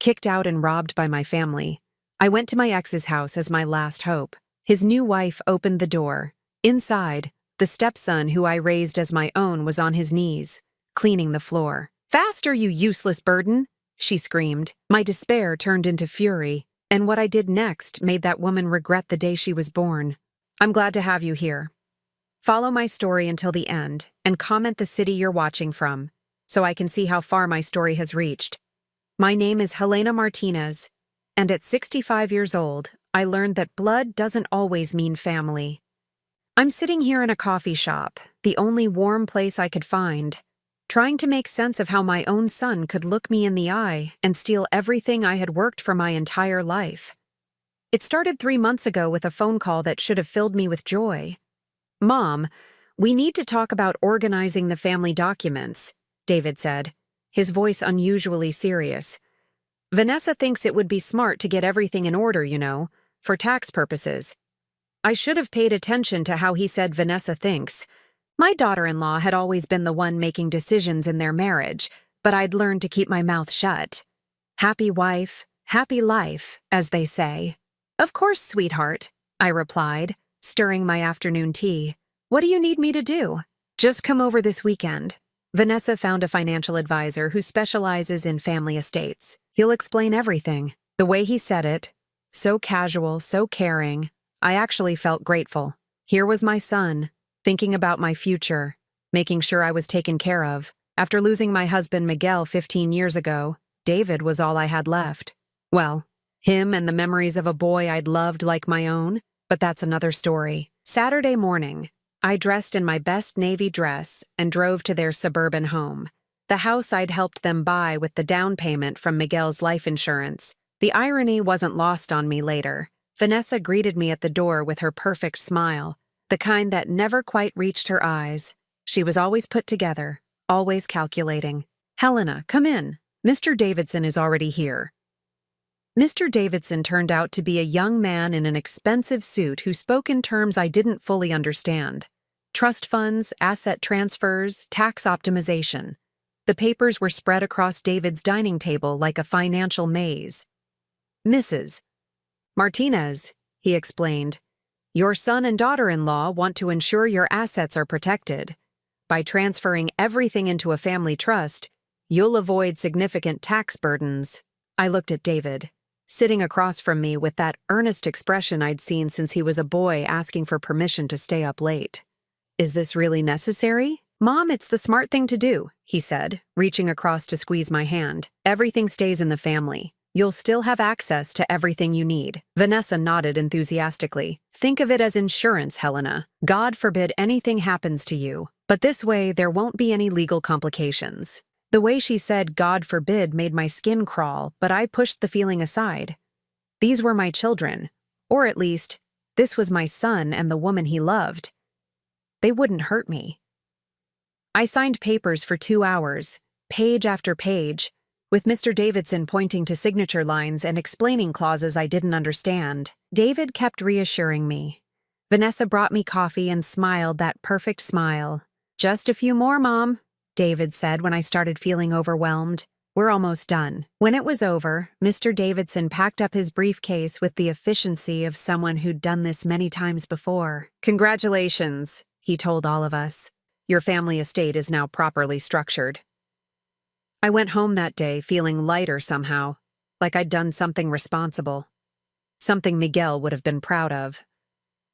kicked out and robbed by my family. I went to my ex's house as my last hope. His new wife opened the door. Inside, the stepson who I raised as my own was on his knees, cleaning the floor. "Faster, you useless burden!" she screamed. My despair turned into fury, and what I did next made that woman regret the day she was born. I'm glad to have you here. Follow my story until the end and comment the city you're watching from, so I can see how far my story has reached. My name is Helena Martinez, and at 65 years old, I learned that blood doesn't always mean family. I'm sitting here in a coffee shop, the only warm place I could find, trying to make sense of how my own son could look me in the eye and steal everything I had worked for my entire life. It started 3 months ago with a phone call that should have filled me with joy. "Mom, we need to talk about organizing the family documents," David said, his voice unusually serious. "Vanessa thinks it would be smart to get everything in order, for tax purposes." I should have paid attention to how he said Vanessa thinks. My daughter-in-law had always been the one making decisions in their marriage, but I'd learned to keep my mouth shut. Happy wife, happy life, as they say. "Of course, sweetheart," I replied, stirring my afternoon tea. "What do you need me to do?" "Just come over this weekend." Vanessa found a financial advisor who specializes in family estates. He'll explain everything. The way he said it, so casual, so caring, I actually felt grateful. Here was my son, thinking about my future, making sure I was taken care of. After losing my husband Miguel 15 years ago, David was all I had left. Well, him and the memories of a boy I'd loved like my own, but that's another story. Saturday morning, I dressed in my best navy dress and drove to their suburban home, the house I'd helped them buy with the down payment from Miguel's life insurance. The irony wasn't lost on me later. Vanessa greeted me at the door with her perfect smile, the kind that never quite reached her eyes. She was always put together, always calculating. "Helena, come in. Mr. Davidson is already here." Mr. Davidson turned out to be a young man in an expensive suit who spoke in terms I didn't fully understand. Trust funds, asset transfers, tax optimization. The papers were spread across David's dining table like a financial maze. "Mrs. Martinez," he explained, "your son and daughter-in-law want to ensure your assets are protected. By transferring everything into a family trust, you'll avoid significant tax burdens." I looked at David, sitting across from me with that earnest expression I'd seen since he was a boy asking for permission to stay up late. "Is this really necessary?" "Mom, it's the smart thing to do," he said, reaching across to squeeze my hand. "Everything stays in the family. You'll still have access to everything you need." Vanessa nodded enthusiastically. "Think of it as insurance, Helena. God forbid anything happens to you. But this way, there won't be any legal complications." The way she said "God forbid" made my skin crawl, but I pushed the feeling aside. These were my children, or at least, this was my son and the woman he loved. They wouldn't hurt me. I signed papers for 2 hours, page after page, with Mr. Davidson pointing to signature lines and explaining clauses I didn't understand. David kept reassuring me. Vanessa brought me coffee and smiled that perfect smile. "Just a few more, Mom," David said when I started feeling overwhelmed. "We're almost done." When it was over, Mr. Davidson packed up his briefcase with the efficiency of someone who'd done this many times before. "Congratulations," he told all of us. "Your family estate is now properly structured." I went home that day feeling lighter somehow, like I'd done something responsible. Something Miguel would have been proud of.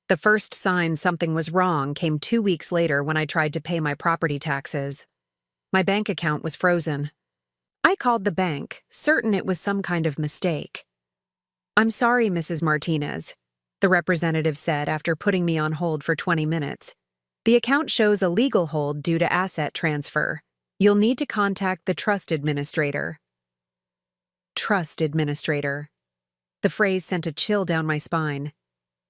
The first sign something was wrong came 2 weeks later when I tried to pay my property taxes. My bank account was frozen. I called the bank, certain it was some kind of mistake. "I'm sorry, Mrs. Martinez," the representative said after putting me on hold for 20 minutes. "The account shows a legal hold due to asset transfer. You'll need to contact the trust administrator." Trust administrator. The phrase sent a chill down my spine.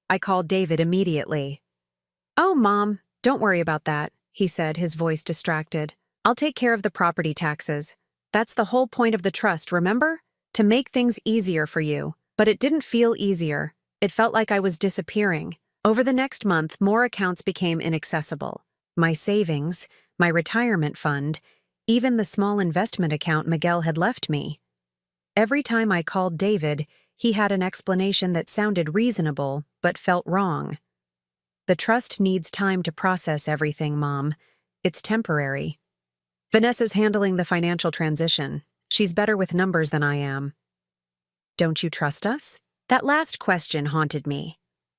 I called David immediately. "Oh, Mom, don't worry about that," he said, his voice distracted. "I'll take care of the property taxes. That's the whole point of the trust, remember? To make things easier for you. But it didn't feel easier. It felt like I was disappearing. Over the next month, more accounts became inaccessible. My savings, my retirement fund, even the small investment account Miguel had left me. Every time I called David, he had an explanation that sounded reasonable but felt wrong. The trust needs time to process everything, Mom. It's temporary. Vanessa's handling the financial transition. She's better with numbers than I am. Don't you trust us? That last question haunted me.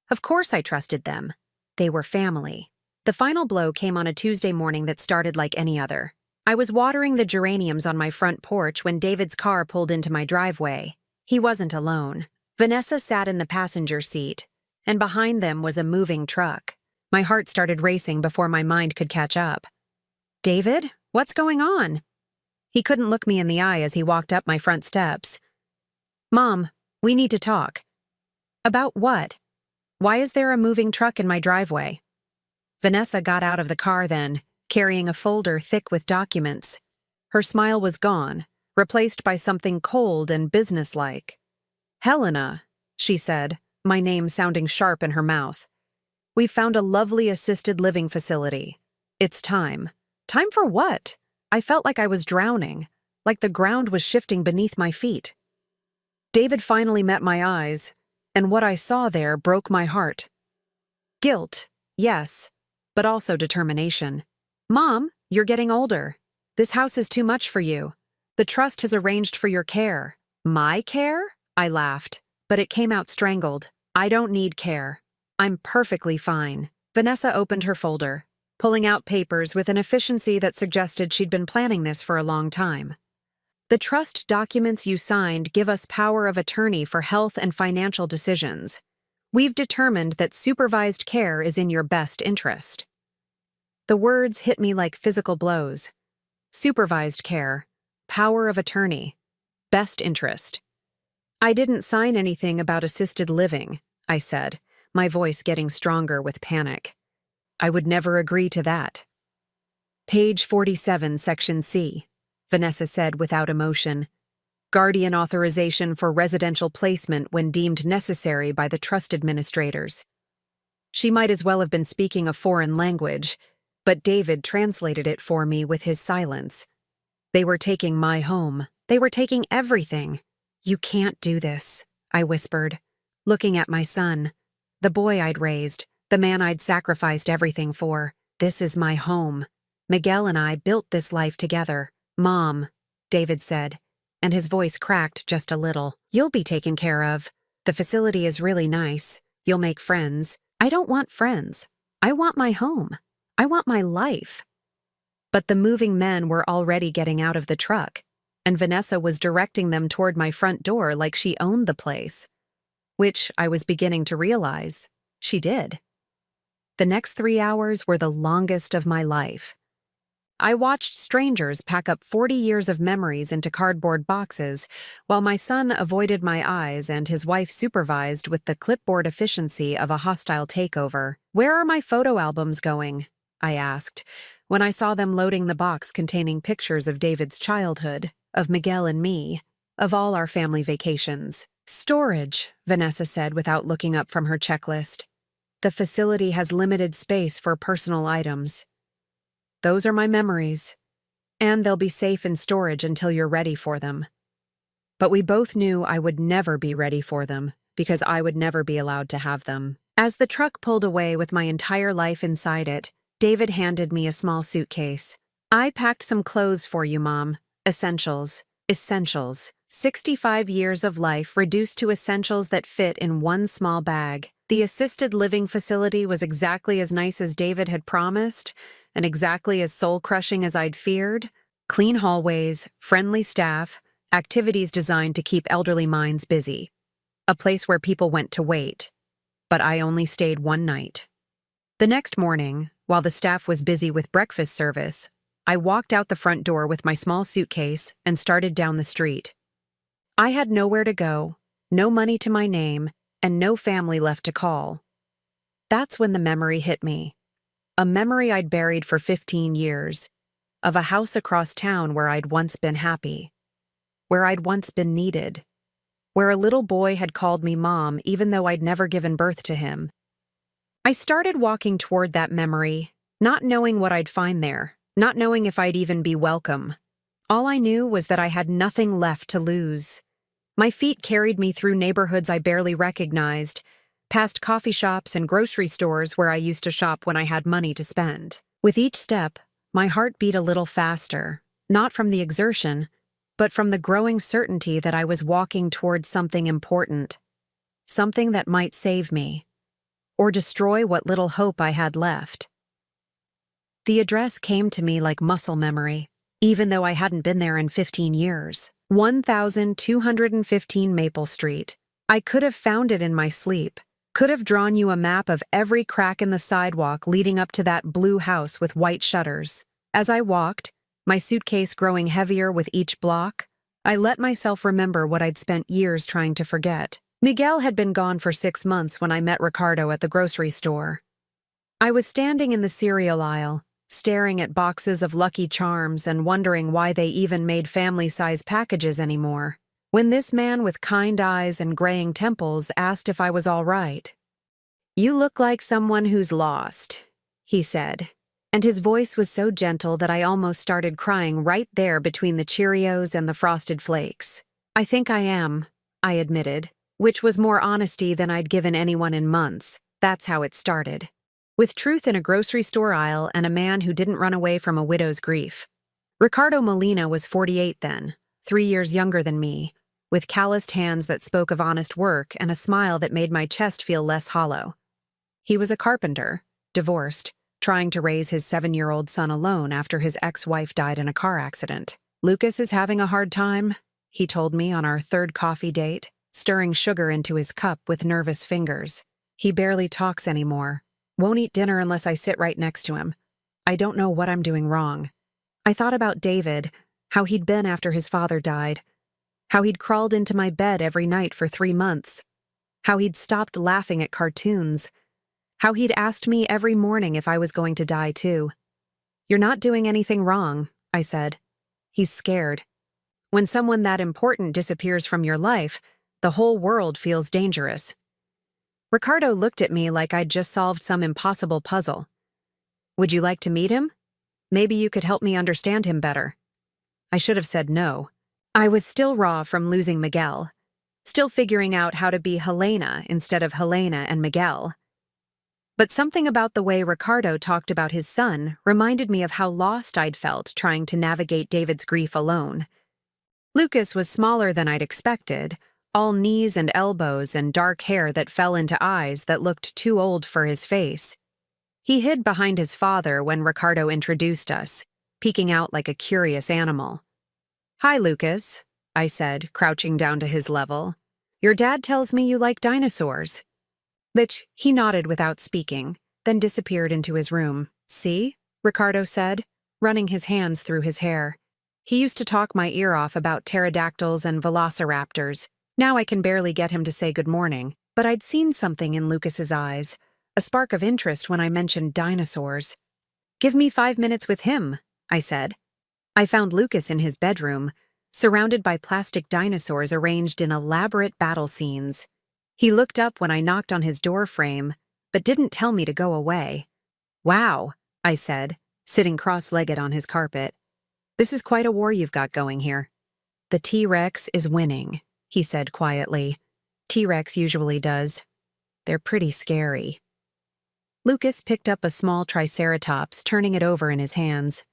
Of course I trusted them. They were family. The final blow came on a Tuesday morning that started like any other. I was watering the geraniums on my front porch when David's car pulled into my driveway. He wasn't alone. Vanessa sat in the passenger seat, and behind them was a moving truck. My heart started racing before my mind could catch up. David, what's going on? He couldn't look me in the eye as he walked up my front steps. Mom, we need to talk. About what? Why is there a moving truck in my driveway? Vanessa got out of the car then, carrying a folder thick with documents. Her smile was gone, replaced by something cold and businesslike. Helena, she said, my name sounding sharp in her mouth. We've found a lovely assisted living facility. It's time. Time for what? I felt like I was drowning, like the ground was shifting beneath my feet. David finally met my eyes, and what I saw there broke my heart. Guilt, yes, but also determination. Mom, you're getting older. This house is too much for you. The trust has arranged for your care. My care? I laughed, but it came out strangled. I don't need care. I'm perfectly fine. Vanessa opened her folder, pulling out papers with an efficiency that suggested she'd been planning this for a long time. The trust documents you signed give us power of attorney for health and financial decisions. We've determined that supervised care is in your best interest. The words hit me like physical blows. Supervised care, power of attorney, best interest. I didn't sign anything about assisted living, I said, my voice getting stronger with panic. I would never agree to that. Page 47, Section C, Vanessa said without emotion. Guardian authorization for residential placement when deemed necessary by the trust administrators. She might as well have been speaking a foreign language, but David translated it for me with his silence. They were taking my home. They were taking everything. You can't do this, I whispered, looking at my son, the boy I'd raised, the man I'd sacrificed everything for. This is my home. Miguel and I built this life together. Mom, David said, and his voice cracked just a little. You'll be taken care of. The facility is really nice. You'll make friends. I don't want friends. I want my home. I want my life. But the moving men were already getting out of the truck, and Vanessa was directing them toward my front door like she owned the place. Which I was beginning to realize she did. The next 3 hours were the longest of my life. I watched strangers pack up 40 years of memories into cardboard boxes, while my son avoided my eyes and his wife supervised with the clipboard efficiency of a hostile takeover. Where are my photo albums going? I asked, when I saw them loading the box containing pictures of David's childhood, of Miguel and me, of all our family vacations. Storage, Vanessa said without looking up from her checklist. The facility has limited space for personal items. Those are my memories, and they'll be safe in storage until you're ready for them. But we both knew I would never be ready for them, because I would never be allowed to have them. As the truck pulled away with my entire life inside it, David handed me a small suitcase. I packed some clothes for you, Mom. Essentials. 65 years of life reduced to essentials that fit in one small bag. The assisted living facility was exactly as nice as David had promised, and exactly as soul-crushing as I'd feared. Clean hallways, friendly staff, activities designed to keep elderly minds busy. A place where people went to wait. But I only stayed one night. The next morning, while the staff was busy with breakfast service, I walked out the front door with my small suitcase and started down the street. I had nowhere to go, no money to my name, and no family left to call. That's when the memory hit me. A memory I'd buried for 15 years, of a house across town where I'd once been happy, where I'd once been needed, where a little boy had called me Mom even though I'd never given birth to him. I started walking toward that memory, not knowing what I'd find there, not knowing if I'd even be welcome. All I knew was that I had nothing left to lose. My feet carried me through neighborhoods I barely recognized, past coffee shops and grocery stores where I used to shop when I had money to spend. With each step, my heart beat a little faster, not from the exertion, but from the growing certainty that I was walking towards something important, something that might save me, or destroy what little hope I had left. The address came to me like muscle memory, even though I hadn't been there in 15 years. 1215 Maple Street. I could have found it in my sleep, could have drawn you a map of every crack in the sidewalk leading up to that blue house with white shutters. As I walked, my suitcase growing heavier with each block, I let myself remember what I'd spent years trying to forget. Miguel had been gone for 6 months when I met Ricardo at the grocery store. I was standing in the cereal aisle, staring at boxes of Lucky Charms and wondering why they even made family-size packages anymore, when this man with kind eyes and graying temples asked if I was all right. "You look like someone who's lost," he said, and his voice was so gentle that I almost started crying right there between the Cheerios and the Frosted Flakes. "I think I am," I admitted, which was more honesty than I'd given anyone in months. That's how it started. With truth in a grocery store aisle and a man who didn't run away from a widow's grief. Ricardo Molina was 48 then, 3 years younger than me, with calloused hands that spoke of honest work and a smile that made my chest feel less hollow. He was a carpenter, divorced, trying to raise his 7-year-old son alone after his ex-wife died in a car accident. "Lucas is having a hard time," he told me on our third coffee date, stirring sugar into his cup with nervous fingers. "He barely talks anymore. Won't eat dinner unless I sit right next to him. I don't know what I'm doing wrong." I thought about David, how he'd been after his father died, how he'd crawled into my bed every night for 3 months, how he'd stopped laughing at cartoons, how he'd asked me every morning if I was going to die too. "You're not doing anything wrong," I said. "He's scared. When someone that important disappears from your life, the whole world feels dangerous." Ricardo looked at me like I'd just solved some impossible puzzle. "Would you like to meet him? Maybe you could help me understand him better." I should have said no. I was still raw from losing Miguel, still figuring out how to be Helena instead of Helena and Miguel. But something about the way Ricardo talked about his son reminded me of how lost I'd felt trying to navigate David's grief alone. Lucas was smaller than I'd expected, all knees and elbows and dark hair that fell into eyes that looked too old for his face. He hid behind his father when Ricardo introduced us, peeking out like a curious animal. "Hi, Lucas," I said, crouching down to his level. "Your dad tells me you like dinosaurs." He nodded without speaking, then disappeared into his room. "See?" Ricardo said, running his hands through his hair. He used to talk my ear off about pterodactyls and velociraptors. Now I can barely get him to say good morning, but I'd seen something in Lucas's eyes, a spark of interest when I mentioned dinosaurs. "Give me 5 minutes with him," I said. I found Lucas in his bedroom, surrounded by plastic dinosaurs arranged in elaborate battle scenes. He looked up when I knocked on his door frame, but didn't tell me to go away. "Wow," I said, sitting cross-legged on his carpet. "This is quite a war you've got going here." "The T-Rex is winning," he said quietly. "T-Rex usually does. They're pretty scary." Lucas picked up a small triceratops, turning it over in his hands.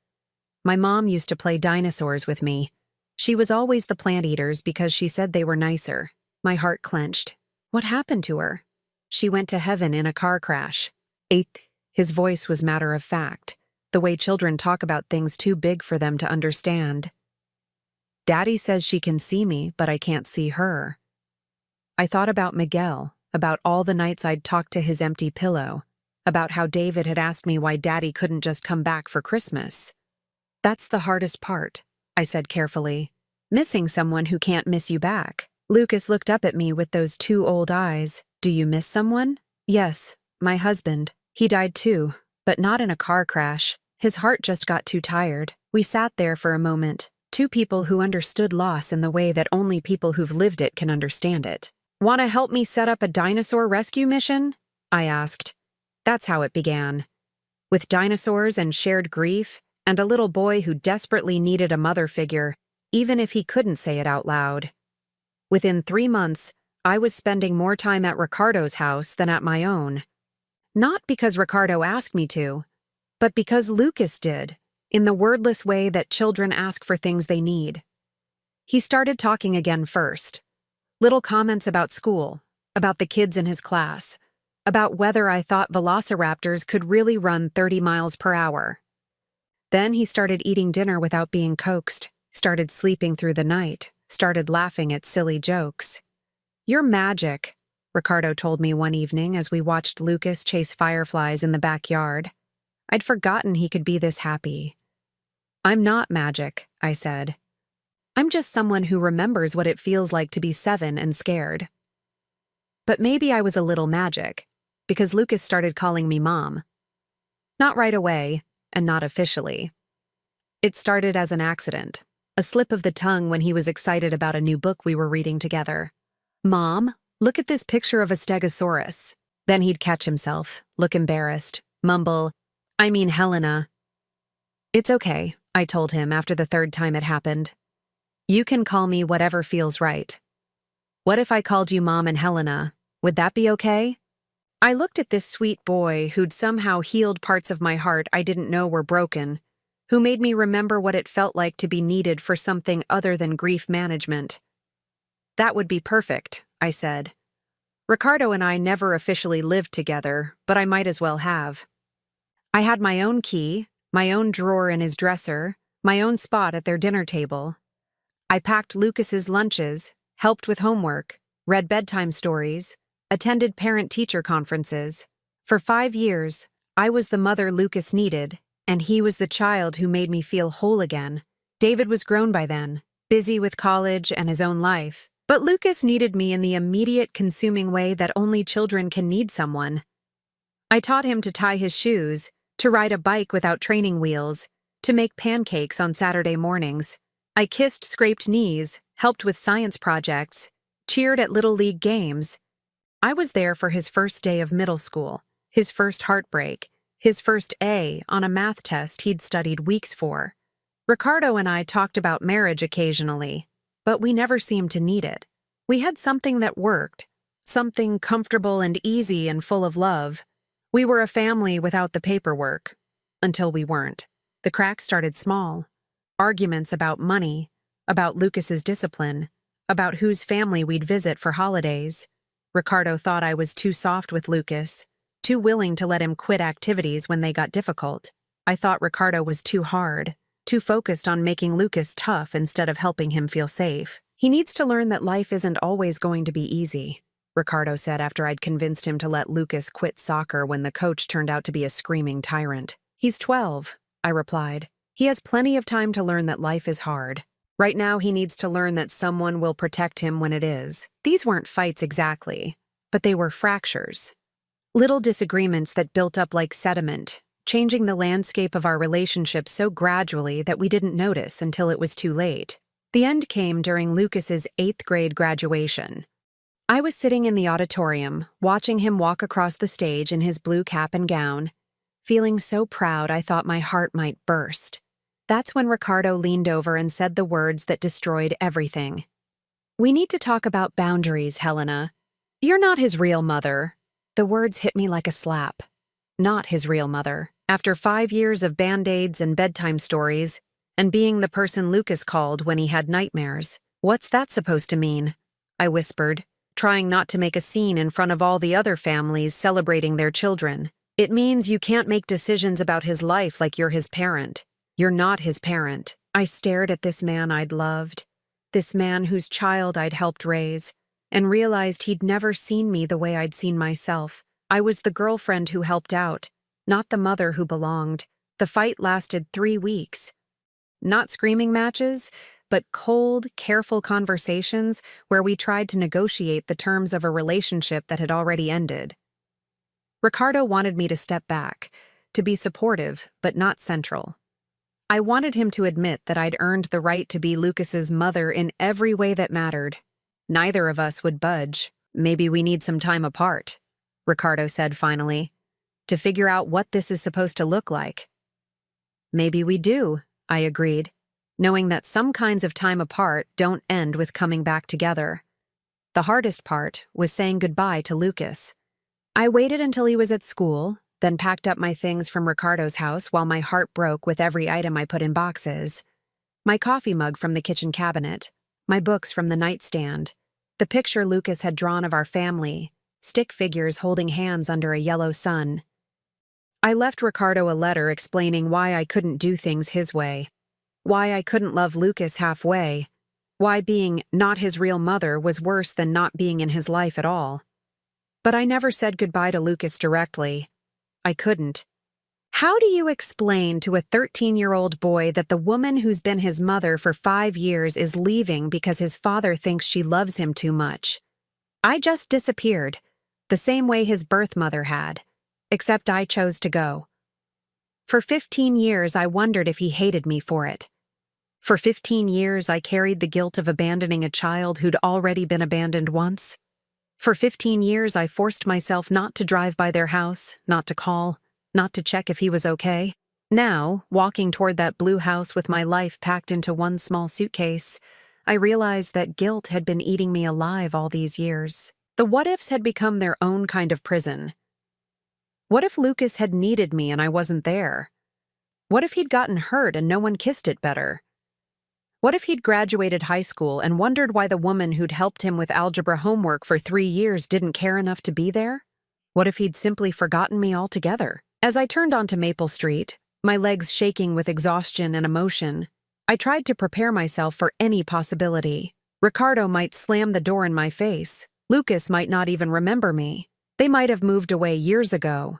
"My mom used to play dinosaurs with me. She was always the plant eaters because she said they were nicer." My heart clenched. "What happened to her?" "She went to heaven in a car crash." His voice was matter of fact, the way children talk about things too big for them to understand. "Daddy says she can see me, but I can't see her." I thought about Miguel, about all the nights I'd talked to his empty pillow, about how David had asked me why Daddy couldn't just come back for Christmas. "That's the hardest part," I said carefully. "Missing someone who can't miss you back." Lucas looked up at me with those 2 old eyes. "Do you miss someone?" "Yes, my husband. He died too, but not in a car crash. His heart just got too tired." We sat there for a moment, 2 people who understood loss in the way that only people who've lived it can understand it. "Want to help me set up a dinosaur rescue mission?" I asked. That's how it began. With dinosaurs and shared grief, and a little boy who desperately needed a mother figure, even if he couldn't say it out loud. Within 3 months, I was spending more time at Ricardo's house than at my own. Not because Ricardo asked me to, but because Lucas did, in the wordless way that children ask for things they need. He started talking again first. Little comments about school, about the kids in his class, about whether I thought velociraptors could really run 30 miles per hour. Then he started eating dinner without being coaxed, started sleeping through the night, started laughing at silly jokes. "You're magic," Ricardo told me one evening as we watched Lucas chase fireflies in the backyard. I'd forgotten he could be this happy. "I'm not magic," I said. "I'm just someone who remembers what it feels like to be 7 and scared." But maybe I was a little magic, because Lucas started calling me Mom. Not right away, and not officially. It started as an accident, a slip of the tongue when he was excited about a new book we were reading together. "Mom, look at this picture of a stegosaurus." Then he'd catch himself, look embarrassed, mumble, "I mean Helena." "It's okay," I told him after the 3rd time it happened. "You can call me whatever feels right." "What if I called you Mom and Helena? Would that be okay?" I looked at this sweet boy who'd somehow healed parts of my heart I didn't know were broken, who made me remember what it felt like to be needed for something other than grief management. "That would be perfect," I said. "Ricardo and I never officially lived together, but I might as well have." I had my own key, my own drawer in his dresser, my own spot at their dinner table. I packed Lucas's lunches, helped with homework, read bedtime stories, attended parent-teacher conferences. For 5 years, I was the mother Lucas needed, and he was the child who made me feel whole again. David was grown by then, busy with college and his own life, but Lucas needed me in the immediate, consuming way that only children can need someone. I taught him to tie his shoes, to ride a bike without training wheels, to make pancakes on Saturday mornings. I kissed scraped knees, helped with science projects, cheered at Little League games. I was there for his first day of middle school, his first heartbreak, his first A on a math test he'd studied weeks for. Ricardo and I talked about marriage occasionally, but we never seemed to need it. We had something that worked, something comfortable and easy and full of love. We were a family without the paperwork. Until we weren't. The cracks started small. Arguments about money, about Lucas's discipline, about whose family we'd visit for holidays. Ricardo thought I was too soft with Lucas, too willing to let him quit activities when they got difficult. I thought Ricardo was too hard, too focused on making Lucas tough instead of helping him feel safe. "He needs to learn that life isn't always going to be easy," Ricardo said after I'd convinced him to let Lucas quit soccer when the coach turned out to be a screaming tyrant. "He's 12, I replied. "He has plenty of time to learn that life is hard. Right now he needs to learn that someone will protect him when it is." These weren't fights exactly, but they were fractures. Little disagreements that built up like sediment, changing the landscape of our relationship so gradually that we didn't notice until it was too late. The end came during Lucas's 8th grade graduation. I was sitting in the auditorium, watching him walk across the stage in his blue cap and gown, feeling so proud I thought my heart might burst. That's when Ricardo leaned over and said the words that destroyed everything. "We need to talk about boundaries, Helena. You're not his real mother." The words hit me like a slap. Not his real mother. After 5 years of Band-Aids and bedtime stories, and being the person Lucas called when he had nightmares. "What's that supposed to mean?" I whispered, trying not to make a scene in front of all the other families celebrating their children. "It means you can't make decisions about his life like you're his parent. You're not his parent." I stared at this man I'd loved, this man whose child I'd helped raise, and realized he'd never seen me the way I'd seen myself. I was the girlfriend who helped out, not the mother who belonged. The fight lasted 3 weeks. Not screaming matches, but cold, careful conversations where we tried to negotiate the terms of a relationship that had already ended. Ricardo wanted me to step back, to be supportive, but not central. I wanted him to admit that I'd earned the right to be Lucas's mother in every way that mattered. Neither of us would budge. "Maybe we need some time apart," Ricardo said finally, "to figure out what this is supposed to look like." "Maybe we do," I agreed, knowing that some kinds of time apart don't end with coming back together. The hardest part was saying goodbye to Lucas. I waited until he was at school, then packed up my things from Ricardo's house while my heart broke with every item I put in boxes. My coffee mug from the kitchen cabinet, my books from the nightstand, the picture Lucas had drawn of our family, stick figures holding hands under a yellow sun. I left Ricardo a letter explaining why I couldn't do things his way, why I couldn't love Lucas halfway, why being not his real mother was worse than not being in his life at all. But I never said goodbye to Lucas directly. I couldn't. How do you explain to a 13-year-old boy that the woman who's been his mother for 5 years is leaving because his father thinks she loves him too much? I just disappeared, the same way his birth mother had, except I chose to go. For 15 years, I wondered if he hated me for it. For 15 years, I carried the guilt of abandoning a child who'd already been abandoned once. For 15 years, I forced myself not to drive by their house, not to call, not to check if he was okay. Now, walking toward that blue house with my life packed into one small suitcase, I realized that guilt had been eating me alive all these years. The what-ifs had become their own kind of prison. What if Lucas had needed me and I wasn't there? What if he'd gotten hurt and no one kissed it better? What if he'd graduated high school and wondered why the woman who'd helped him with algebra homework for 3 years didn't care enough to be there? What if he'd simply forgotten me altogether? As I turned onto Maple Street, my legs shaking with exhaustion and emotion, I tried to prepare myself for any possibility. Ricardo might slam the door in my face. Lucas might not even remember me. They might have moved away years ago.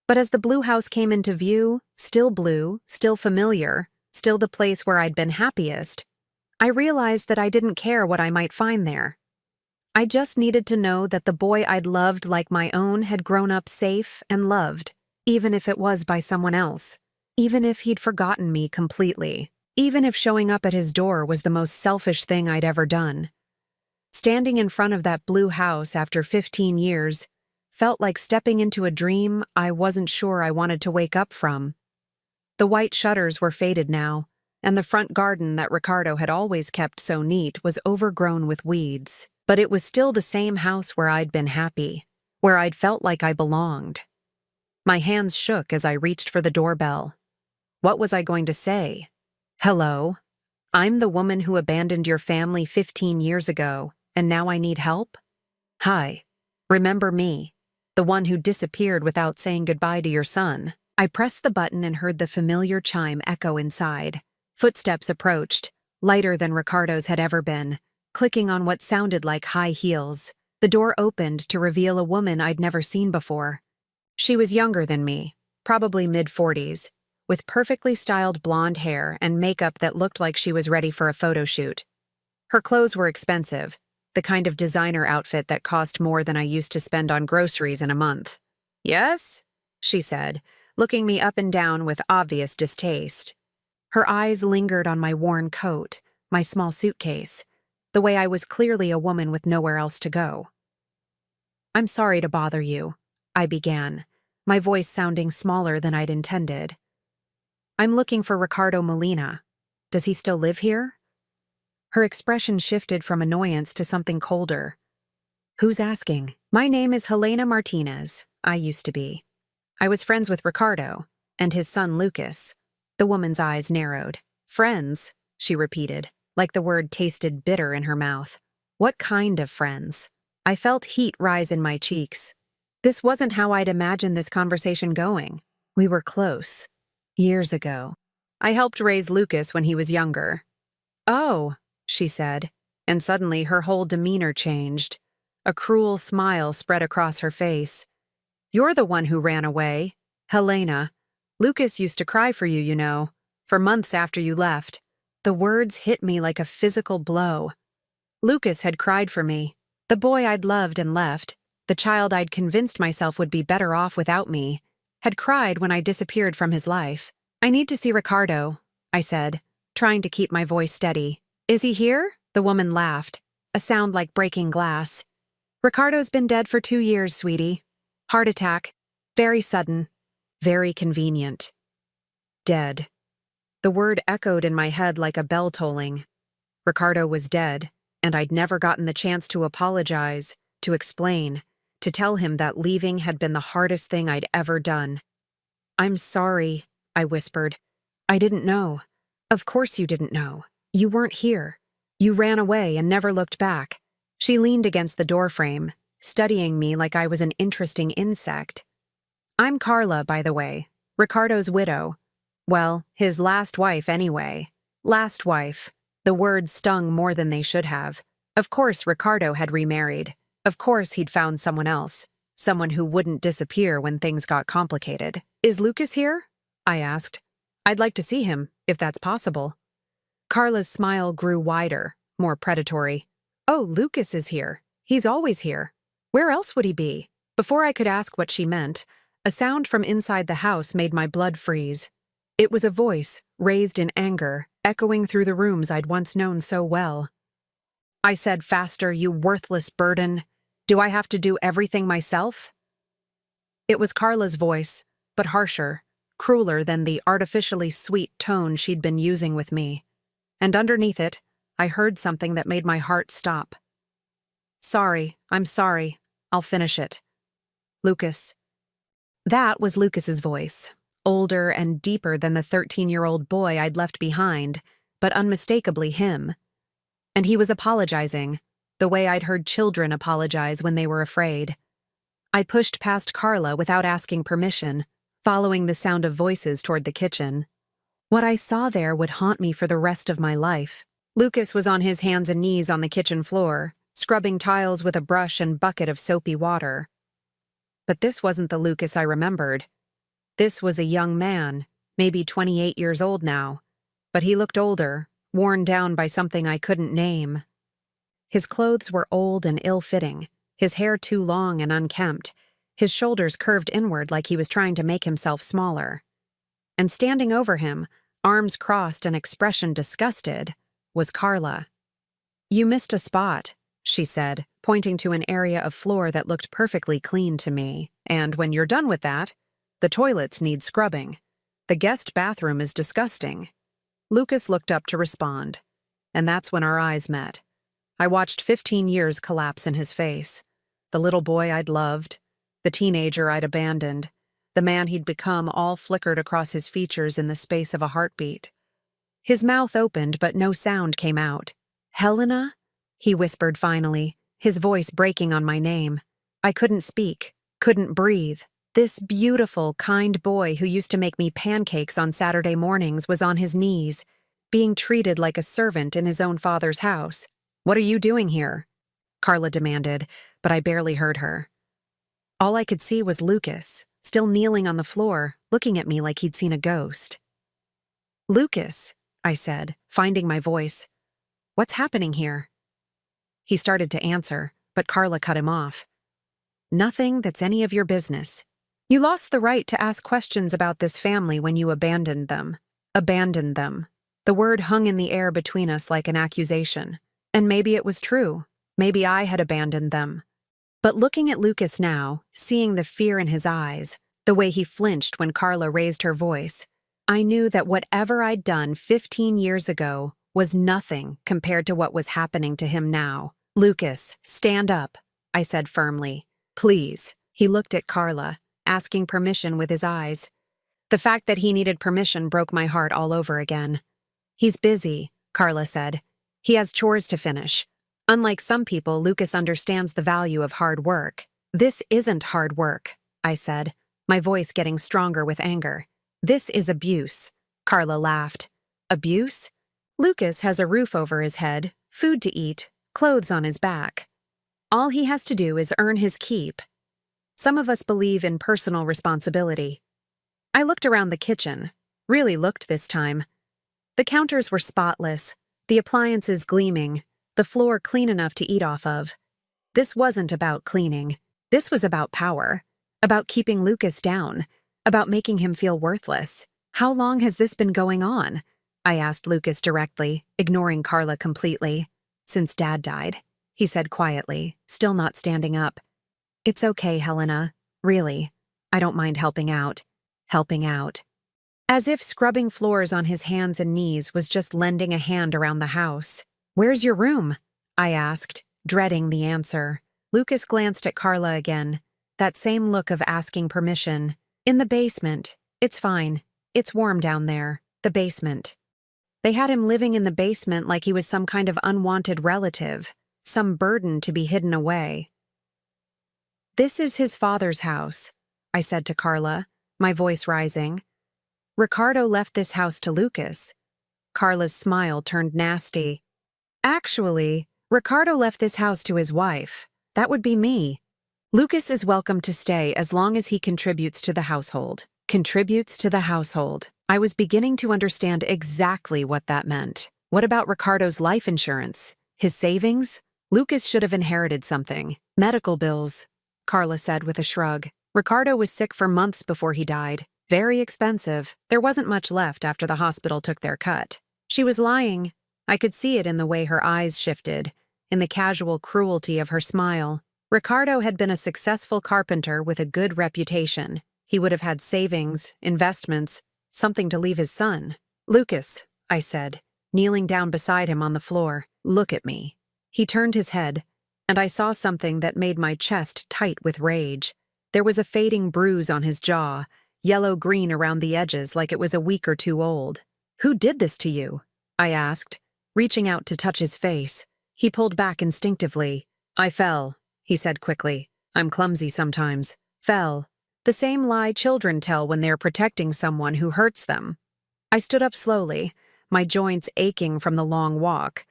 But as the blue house came into view, still blue, still familiar, still the place where I'd been happiest, I realized that I didn't care what I might find there. I just needed to know that the boy I'd loved like my own had grown up safe and loved, even if it was by someone else, even if he'd forgotten me completely, even if showing up at his door was the most selfish thing I'd ever done. Standing in front of that blue house after 15 years felt like stepping into a dream I wasn't sure I wanted to wake up from. The white shutters were faded now, and the front garden that Ricardo had always kept so neat was overgrown with weeds. But it was still the same house where I'd been happy, where I'd felt like I belonged. My hands shook as I reached for the doorbell. What was I going to say? Hello? I'm the woman who abandoned your family 15 years ago, and now I need help? Hi. Remember me? The one who disappeared without saying goodbye to your son. I pressed the button and heard the familiar chime echo inside. Footsteps approached, lighter than Ricardo's had ever been, clicking on what sounded like high heels. The door opened to reveal a woman I'd never seen before. She was younger than me, probably mid-40s, with perfectly styled blonde hair and makeup that looked like she was ready for a photo shoot. Her clothes were expensive, the kind of designer outfit that cost more than I used to spend on groceries in a month. Yes? She said, looking me up and down with obvious distaste. Her eyes lingered on my worn coat, my small suitcase, the way I was clearly a woman with nowhere else to go. I'm sorry to bother you, I began, my voice sounding smaller than I'd intended. I'm looking for Ricardo Molina. Does he still live here? Her expression shifted from annoyance to something colder. Who's asking? My name is Helena Martinez. I used to be. I was friends with Ricardo, and his son Lucas. The woman's eyes narrowed. Friends, she repeated, like the word tasted bitter in her mouth. What kind of friends? I felt heat rise in my cheeks. This wasn't how I'd imagined this conversation going. We were close. Years ago. I helped raise Lucas when he was younger. Oh, she said, and suddenly her whole demeanor changed. A cruel smile spread across her face. You're the one who ran away, Helena. Lucas used to cry for you, you know, for months after you left. The words hit me like a physical blow. Lucas had cried for me, the boy I'd loved and left, the child I'd convinced myself would be better off without me, had cried when I disappeared from his life. I need to see Ricardo, I said, trying to keep my voice steady. Is he here? The woman laughed, a sound like breaking glass. Ricardo's been dead for 2 years, sweetie. Heart attack. Very sudden. Very convenient. Dead. The word echoed in my head like a bell tolling. Ricardo was dead, and I'd never gotten the chance to apologize, to explain, to tell him that leaving had been the hardest thing I'd ever done. "I'm sorry," I whispered. "I didn't know." "Of course you didn't know. You weren't here. You ran away and never looked back." She leaned against the doorframe, studying me like I was an interesting insect. "I'm Carla, by the way, Ricardo's widow. Well, his last wife anyway. Last wife." The words stung more than they should have. Of course Ricardo had remarried. Of course he'd found someone else. Someone who wouldn't disappear when things got complicated. "Is Lucas here?" I asked. "I'd like to see him, if that's possible." Carla's smile grew wider, more predatory. "Oh, Lucas is here. He's always here. Where else would he be?" Before I could ask what she meant, a sound from inside the house made my blood freeze. It was a voice, raised in anger, echoing through the rooms I'd once known so well. I said faster, "You worthless burden. Do I have to do everything myself?" It was Carla's voice, but harsher, crueler than the artificially sweet tone she'd been using with me. And underneath it, I heard something that made my heart stop. "Sorry, I'm sorry. I'll finish it. Lucas." That was Lucas's voice, older and deeper than the 13-year-old boy I'd left behind, but unmistakably him. And he was apologizing, the way I'd heard children apologize when they were afraid. I pushed past Carla without asking permission, following the sound of voices toward the kitchen. What I saw there would haunt me for the rest of my life. Lucas was on his hands and knees on the kitchen floor, scrubbing tiles with a brush and bucket of soapy water. But this wasn't the Lucas I remembered. This was a young man, maybe 28 years old now, but he looked older, worn down by something I couldn't name. His clothes were old and ill-fitting, his hair too long and unkempt, his shoulders curved inward like he was trying to make himself smaller. And standing over him, arms crossed and expression disgusted, was Carla. "You missed a spot," she said, pointing to an area of floor that looked perfectly clean to me. "And when you're done with that, the toilets need scrubbing. The guest bathroom is disgusting." Lucas looked up to respond, and that's when our eyes met. I watched 15 years collapse in his face. The little boy I'd loved, the teenager I'd abandoned, the man he'd become all flickered across his features in the space of a heartbeat. His mouth opened, but no sound came out. "Helena?" he whispered finally, his voice breaking on my name. I couldn't speak, couldn't breathe. This beautiful, kind boy who used to make me pancakes on Saturday mornings was on his knees, being treated like a servant in his own father's house. "What are you doing here?" Carla demanded, but I barely heard her. All I could see was Lucas, still kneeling on the floor, looking at me like he'd seen a ghost. "Lucas," I said, finding my voice. "What's happening here?" He started to answer, but Carla cut him off. "Nothing that's any of your business. You lost the right to ask questions about this family when you abandoned them. Abandoned them." The word hung in the air between us like an accusation. And maybe it was true. Maybe I had abandoned them. But looking at Lucas now, seeing the fear in his eyes, the way he flinched when Carla raised her voice, I knew that whatever I'd done 15 years ago was nothing compared to what was happening to him now. "Lucas, stand up," I said firmly. "Please." He looked at Carla, asking permission with his eyes. The fact that he needed permission broke my heart all over again. "He's busy," Carla said. "He has chores to finish." Unlike some people, Lucas understands the value of hard work. "This isn't hard work," I said, my voice getting stronger with anger. "This is abuse." Carla laughed. "Abuse? Lucas has a roof over his head, food to eat, clothes on his back. All he has to do is earn his keep. Some of us believe in personal responsibility." I looked around the kitchen, really looked this time. The counters were spotless, the appliances gleaming, the floor clean enough to eat off of. This wasn't about cleaning. This was about power, about keeping Lucas down, about making him feel worthless. "How long has this been going on?" I asked Lucas directly, ignoring Carla completely. "Since Dad died," he said quietly, still not standing up. "It's okay, Helena. Really. I don't mind helping out." Helping out. As if scrubbing floors on his hands and knees was just lending a hand around the house. "Where's your room?" I asked, dreading the answer. Lucas glanced at Carla again. That same look of asking permission. In the basement. It's fine. It's warm down there. The basement. They had him living in the basement like he was some kind of unwanted relative, some burden to be hidden away. This is his father's house, I said to Carla, my voice rising. Ricardo left this house to Lucas. Carla's smile turned nasty. Actually, Ricardo left this house to his wife. That would be me. Lucas is welcome to stay as long as he contributes to the household. Contributes to the household. I was beginning to understand exactly what that meant. What about Ricardo's life insurance? His savings? Lucas should have inherited something. Medical bills, Carla said with a shrug. Ricardo was sick for months before he died. Very expensive. There wasn't much left after the hospital took their cut. She was lying. I could see it in the way her eyes shifted, in the casual cruelty of her smile. Ricardo had been a successful carpenter with a good reputation. He would have had savings, investments, something to leave his son. Lucas, I said, kneeling down beside him on the floor. Look at me. He turned his head, and I saw something that made my chest tight with rage. There was a fading bruise on his jaw, yellow-green around the edges like it was a week or two old. Who did this to you? I asked, reaching out to touch his face. He pulled back instinctively. I fell, he said quickly. I'm clumsy sometimes. Fell. The same lie children tell when they're protecting someone who hurts them. I stood up slowly, my joints aching from the long walk,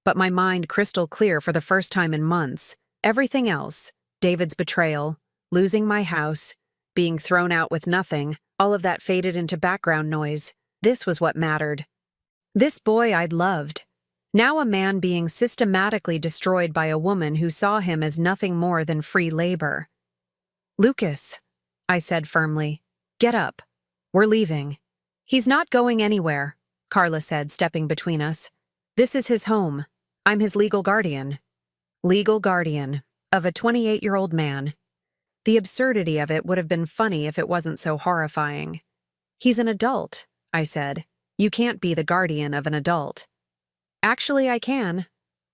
but my mind crystal clear for the first time in months. Everything else, David's betrayal, losing my house, being thrown out with nothing, all of that faded into background noise. This was what mattered. This boy I'd loved. Now a man being systematically destroyed by a woman who saw him as nothing more than free labor. Lucas, I said firmly, get up. We're leaving. He's not going anywhere, Carla said, stepping between us. This is his home. I'm his legal guardian. Legal guardian of a 28-year-old man. The absurdity of it would have been funny if it wasn't so horrifying. He's an adult, I said. You can't be the guardian of an adult. Actually, I can.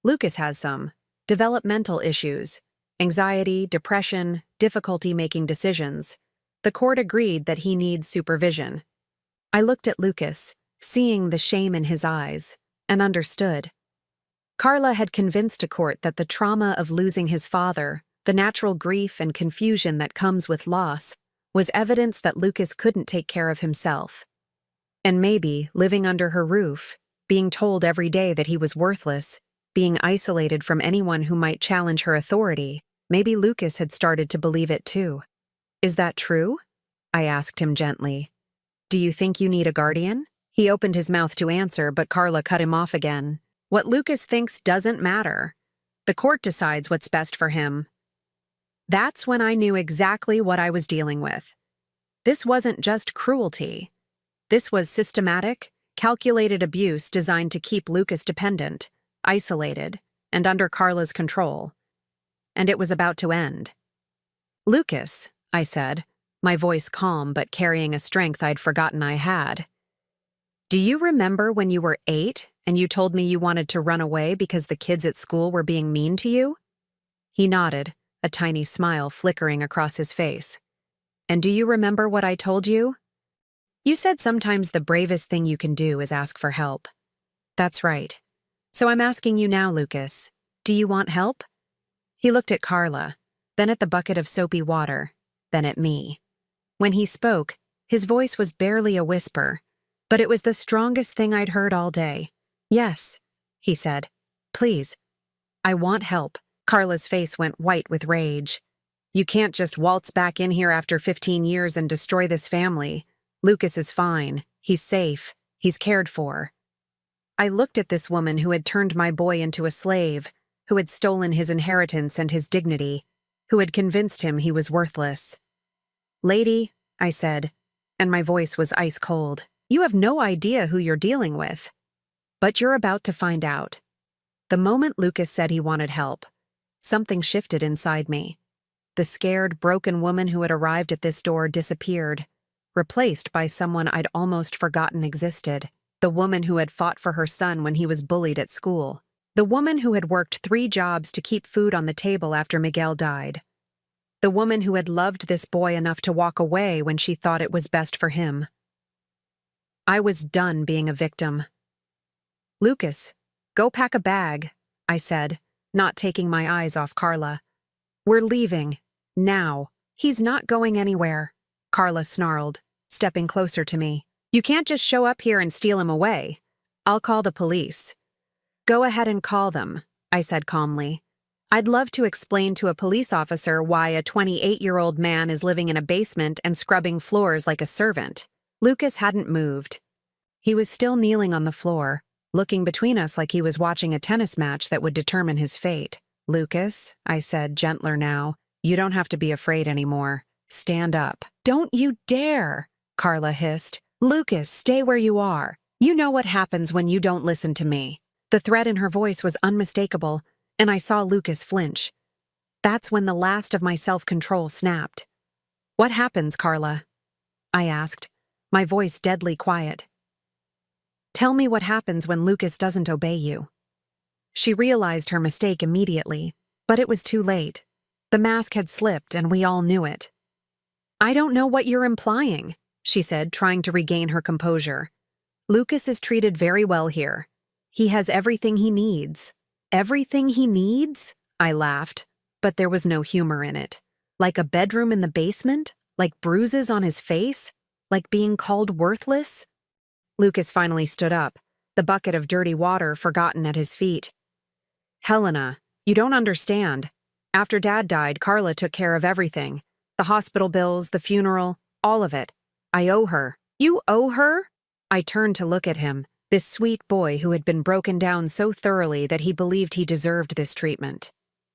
Lucas has some. Developmental issues. Anxiety, depression, difficulty making decisions. The court agreed that he needs supervision. I looked at Lucas, seeing the shame in his eyes, and understood. Carla had convinced a court that the trauma of losing his father, the natural grief and confusion that comes with loss, was evidence that Lucas couldn't take care of himself. And maybe, living under her roof, being told every day that he was worthless, being isolated from anyone who might challenge her authority, maybe Lucas had started to believe it too. Is that true? I asked him gently. Do you think you need a guardian? He opened his mouth to answer, but Carla cut him off again. What Lucas thinks doesn't matter. The court decides what's best for him. That's when I knew exactly what I was dealing with. This wasn't just cruelty. This was systematic, calculated abuse designed to keep Lucas dependent, isolated, and under Carla's control. And it was about to end. Lucas, I said, my voice calm but carrying a strength I'd forgotten I had. Do you remember when you were 8 and you told me you wanted to run away because the kids at school were being mean to you? He nodded, a tiny smile flickering across his face. And do you remember what I told you? You said sometimes the bravest thing you can do is ask for help. That's right. So I'm asking you now, Lucas. Do you want help? He looked at Carla, then at the bucket of soapy water, then at me. When he spoke, his voice was barely a whisper, but it was the strongest thing I'd heard all day. Yes, he said. Please. I want help. Carla's face went white with rage. You can't just waltz back in here after 15 years and destroy this family. Lucas is fine. He's safe. He's cared for. I looked at this woman who had turned my boy into a slave, who had stolen his inheritance and his dignity, who had convinced him he was worthless. Lady, I said, and my voice was ice cold, you have no idea who you're dealing with. But you're about to find out. The moment Lucas said he wanted help, something shifted inside me. The scared, broken woman who had arrived at this door disappeared, replaced by someone I'd almost forgotten existed, the woman who had fought for her son when he was bullied at school, The woman who had worked 3 jobs to keep food on the table after Miguel died. The woman who had loved this boy enough to walk away when she thought it was best for him. I was done being a victim. "Lucas, go pack a bag," I said, not taking my eyes off Carla. "We're leaving. Now." "He's not going anywhere," Carla snarled, stepping closer to me. "You can't just show up here and steal him away. I'll call the police." "Go ahead and call them," I said calmly. I'd love to explain to a police officer why a 28-year-old man is living in a basement and scrubbing floors like a servant. Lucas hadn't moved. He was still kneeling on the floor, looking between us like he was watching a tennis match that would determine his fate. "Lucas," I said, gentler now, "you don't have to be afraid anymore. Stand up." "Don't you dare," Carla hissed. "Lucas, stay where you are. You know what happens when you don't listen to me." The threat in her voice was unmistakable, and I saw Lucas flinch. That's when the last of my self-control snapped. "What happens, Carla?" I asked, my voice deadly quiet. "Tell me what happens when Lucas doesn't obey you." She realized her mistake immediately, but it was too late. The mask had slipped and we all knew it. "I don't know what you're implying," she said, trying to regain her composure. "Lucas is treated very well here. He has everything he needs." "Everything he needs?" I laughed, but there was no humor in it. Like a bedroom in the basement? Like bruises on his face? Like being called worthless? Lucas finally stood up, the bucket of dirty water forgotten at his feet. "Helena, you don't understand. After Dad died, Carla took care of everything. The hospital bills, the funeral, all of it. I owe her." "You owe her?" I turned to look at him. This sweet boy who had been broken down so thoroughly that he believed he deserved this treatment.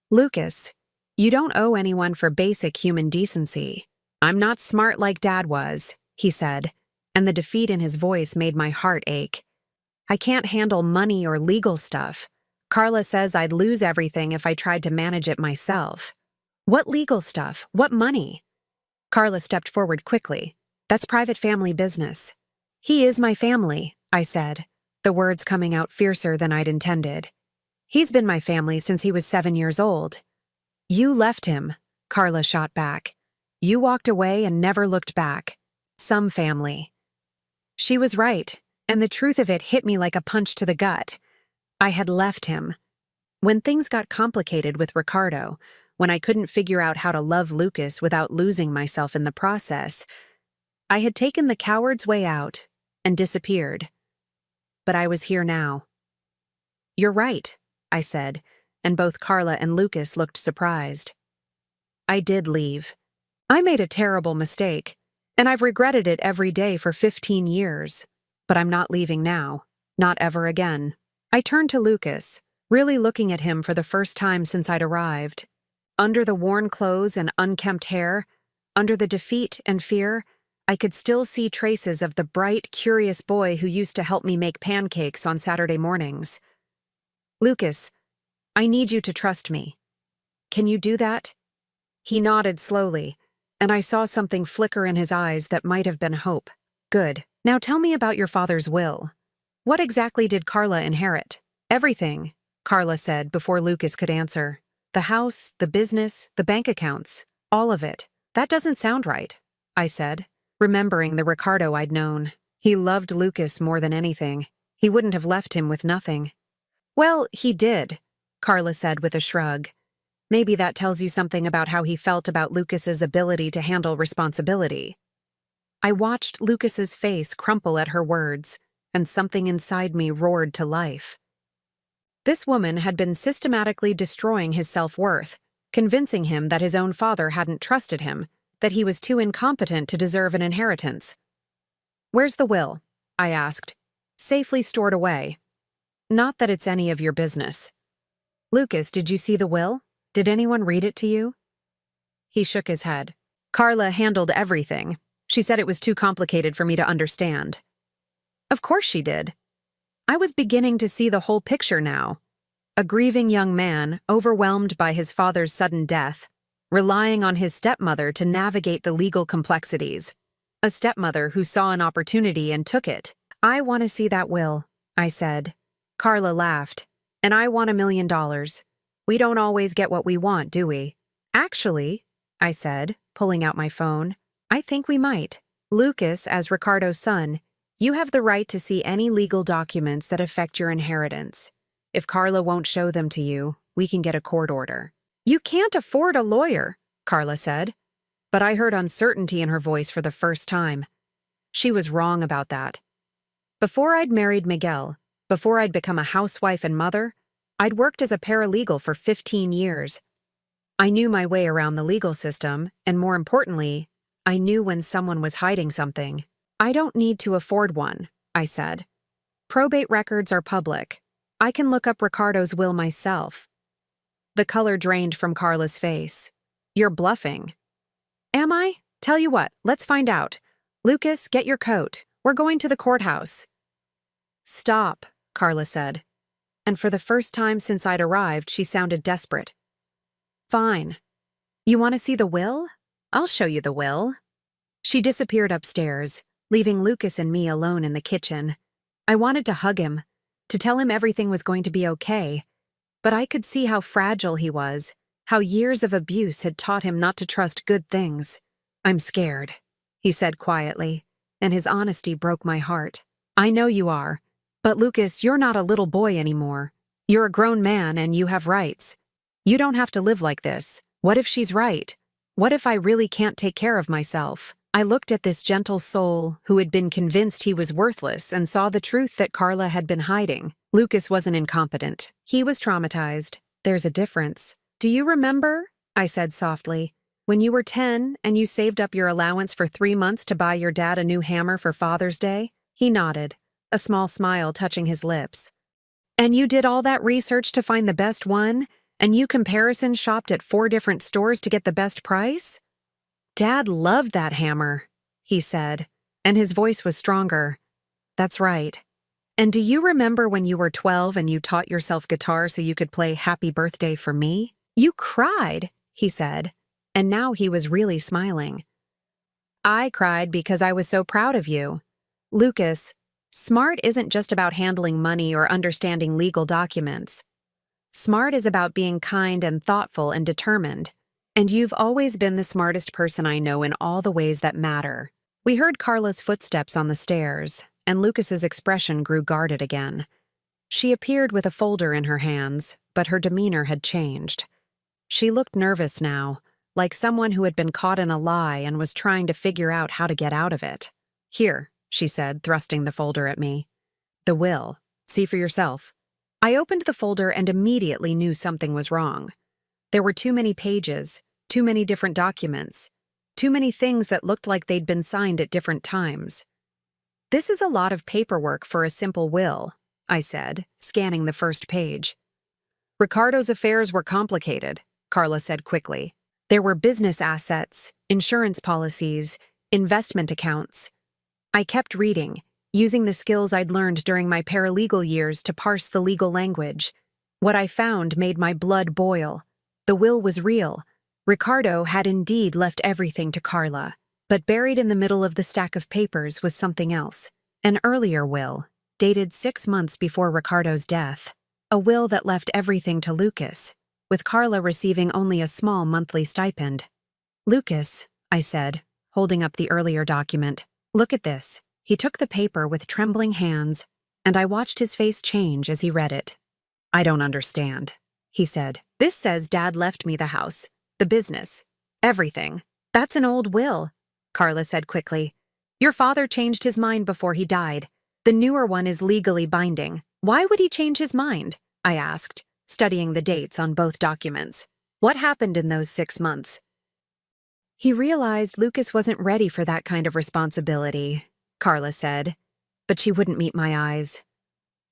"Lucas, you don't owe anyone for basic human decency. I'm not smart like Dad was," he said, and the defeat in his voice made my heart ache. "I can't handle money or legal stuff. Carla says I'd lose everything if I tried to manage it myself." "What legal stuff? What money?" Carla stepped forward quickly. "That's private family business." "He is my family," I said, the words coming out fiercer than I'd intended. "He's been my family since he was 7 years old." "You left him," Carla shot back. "You walked away and never looked back. Some family." She was right, and the truth of it hit me like a punch to the gut. I had left him. When things got complicated with Ricardo, when I couldn't figure out how to love Lucas without losing myself in the process, I had taken the coward's way out and disappeared. But I was here now. "You're right," I said, and both Carla and Lucas looked surprised. "I did leave. I made a terrible mistake, and I've regretted it every day for 15 years. But I'm not leaving now. Not ever again." I turned to Lucas, really looking at him for the first time since I'd arrived. Under the worn clothes and unkempt hair, under the defeat and fear, I could still see traces of the bright, curious boy who used to help me make pancakes on Saturday mornings. "Lucas, I need you to trust me. Can you do that?" He nodded slowly, and I saw something flicker in his eyes that might have been hope. "Good. Now tell me about your father's will. What exactly did Carla inherit?" "Everything," Carla said before Lucas could answer. "The house, the business, the bank accounts, all of it." "That doesn't sound right," I said, remembering the Ricardo I'd known. He loved Lucas more than anything. He wouldn't have left him with nothing. "Well, he did," Carla said with a shrug. "Maybe that tells you something about how he felt about Lucas's ability to handle responsibility." I watched Lucas's face crumple at her words, and something inside me roared to life. This woman had been systematically destroying his self-worth, convincing him that his own father hadn't trusted him, that he was too incompetent to deserve an inheritance. "Where's the will?" I asked. "Safely stored away." "Not that it's any of your business." "Lucas, did you see the will? Did anyone read it to you?" He shook his head. "Carla handled everything. She said it was too complicated for me to understand." Of course she did. I was beginning to see the whole picture now. A grieving young man, overwhelmed by his father's sudden death, relying on his stepmother to navigate the legal complexities. A stepmother who saw an opportunity and took it. "I want to see that will," I said. Carla laughed. And I want $1 million. We don't always get what we want, do we? Actually, I said, pulling out my phone, I think we might. Lucas, as Ricardo's son, you have the right to see any legal documents that affect your inheritance. If Carla won't show them to you, we can get a court order. You can't afford a lawyer, Carla said. But I heard uncertainty in her voice for the first time. She was wrong about that. Before I'd married Miguel, before I'd become a housewife and mother, I'd worked as a paralegal for 15 years. I knew my way around the legal system, and more importantly, I knew when someone was hiding something. I don't need to afford one, I said. Probate records are public. I can look up Ricardo's will myself. The color drained from Carla's face. You're bluffing. Am I? Tell you what, let's find out. Lucas, get your coat. We're going to the courthouse. Stop, Carla said. And for the first time since I'd arrived, she sounded desperate. Fine. You want to see the will? I'll show you the will. She disappeared upstairs, leaving Lucas and me alone in the kitchen. I wanted to hug him, to tell him everything was going to be okay, but I could see how fragile he was, how years of abuse had taught him not to trust good things. I'm scared, he said quietly, and his honesty broke my heart. I know you are, but Lucas, you're not a little boy anymore. You're a grown man and you have rights. You don't have to live like this. What if she's right? What if I really can't take care of myself? I looked at this gentle soul who had been convinced he was worthless and saw the truth that Carla had been hiding. Lucas wasn't incompetent. He was traumatized. There's a difference. Do you remember? I said softly. When you were 10 and you saved up your allowance for 3 months to buy your dad a new hammer for Father's Day? He nodded, a small smile touching his lips. And you did all that research to find the best one? And you comparison shopped at 4 different stores to get the best price? Dad loved that hammer, he said, and his voice was stronger. That's right. And do you remember when you were 12 and you taught yourself guitar so you could play Happy Birthday for Me? You cried, he said, and now he was really smiling. I cried because I was so proud of you. Lucas, smart isn't just about handling money or understanding legal documents. Smart is about being kind and thoughtful and determined. And you've always been the smartest person I know in all the ways that matter. We heard Carla's footsteps on the stairs, and Lucas's expression grew guarded again. She appeared with a folder in her hands, but her demeanor had changed. She looked nervous now, like someone who had been caught in a lie and was trying to figure out how to get out of it. Here, she said, thrusting the folder at me. The will. See for yourself. I opened the folder and immediately knew something was wrong. There were too many pages, too many different documents, too many things that looked like they'd been signed at different times. This is a lot of paperwork for a simple will, I said, scanning the first page. Ricardo's affairs were complicated, Carla said quickly. There were business assets, insurance policies, investment accounts. I kept reading, using the skills I'd learned during my paralegal years to parse the legal language. What I found made my blood boil. The will was real. Ricardo had indeed left everything to Carla, but buried in the middle of the stack of papers was something else. An earlier will, dated 6 months before Ricardo's death. A will that left everything to Lucas, with Carla receiving only a small monthly stipend. Lucas, I said, holding up the earlier document, look at this. He took the paper with trembling hands, and I watched his face change as he read it. I don't understand, he said. This says Dad left me the house, the business, everything. That's an old will, Carla said quickly. Your father changed his mind before he died. The newer one is legally binding. Why would he change his mind? I asked, studying the dates on both documents. What happened in those 6 months? He realized Lucas wasn't ready for that kind of responsibility, Carla said, but she wouldn't meet my eyes.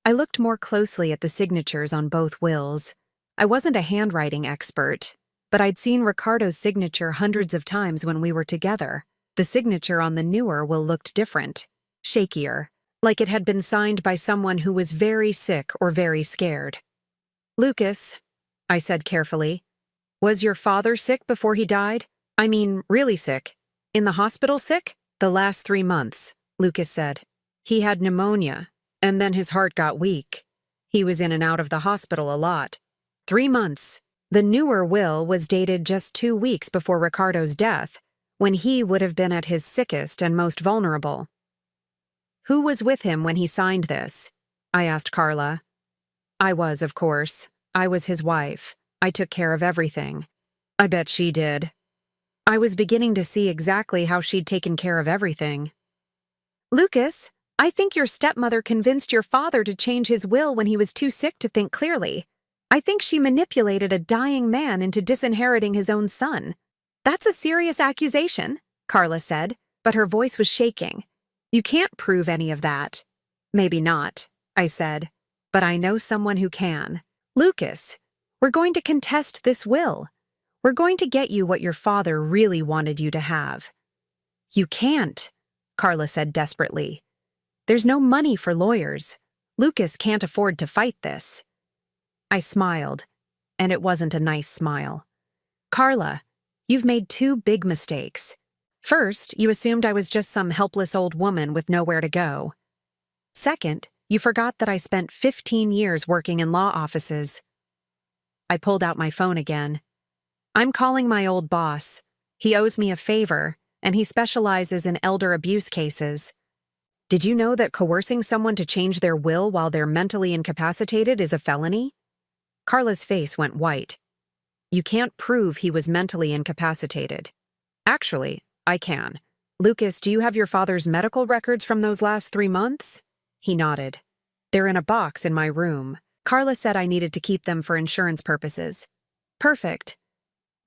I looked more closely at the signatures on both wills. I wasn't a handwriting expert, but I'd seen Ricardo's signature hundreds of times when we were together. The signature on the newer will looked different, shakier, like it had been signed by someone who was very sick or very scared. Lucas, I said carefully, was your father sick before he died? I mean, really sick. In the hospital sick? The last 3 months, Lucas said. He had pneumonia, and then his heart got weak. He was in and out of the hospital a lot. 3 months. The newer will was dated just 2 weeks before Ricardo's death, when he would have been at his sickest and most vulnerable. Who was with him when he signed this? I asked Carla. I was, of course. I was his wife. I took care of everything. I bet she did. I was beginning to see exactly how she'd taken care of everything. Lucas, I think your stepmother convinced your father to change his will when he was too sick to think clearly. I think she manipulated a dying man into disinheriting his own son. That's a serious accusation, Carla said, but her voice was shaking. You can't prove any of that. Maybe not, I said, but I know someone who can. Lucas, we're going to contest this will. We're going to get you what your father really wanted you to have. You can't, Carla said desperately. There's no money for lawyers. Lucas can't afford to fight this. I smiled, and it wasn't a nice smile. Carla, you've made 2 big mistakes. First, you assumed I was just some helpless old woman with nowhere to go. Second, you forgot that I spent 15 years working in law offices. I pulled out my phone again. I'm calling my old boss. He owes me a favor, and he specializes in elder abuse cases. Did you know that coercing someone to change their will while they're mentally incapacitated is a felony? Carla's face went white. You can't prove he was mentally incapacitated. Actually, I can. Lucas, do you have your father's medical records from those last 3 months? He nodded. They're in a box in my room. Carla said I needed to keep them for insurance purposes. Perfect.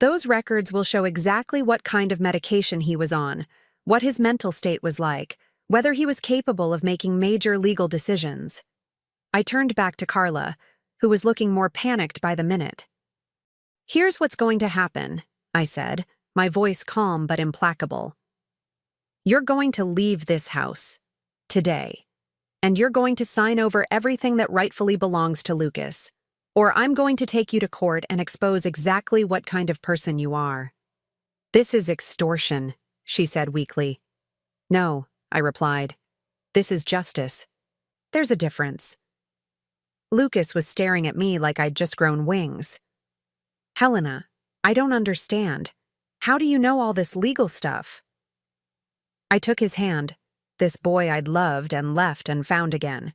Those records will show exactly what kind of medication he was on, what his mental state was like, whether he was capable of making major legal decisions. I turned back to Carla, who was looking more panicked by the minute. Here's what's going to happen, I said, my voice calm but implacable. You're going to leave this house. Today. And you're going to sign over everything that rightfully belongs to Lucas. Or I'm going to take you to court and expose exactly what kind of person you are. This is extortion, she said weakly. No, I replied. This is justice. There's a difference. Lucas was staring at me like I'd just grown wings. Helena, I don't understand. How do you know all this legal stuff? I took his hand, this boy I'd loved and left and found again.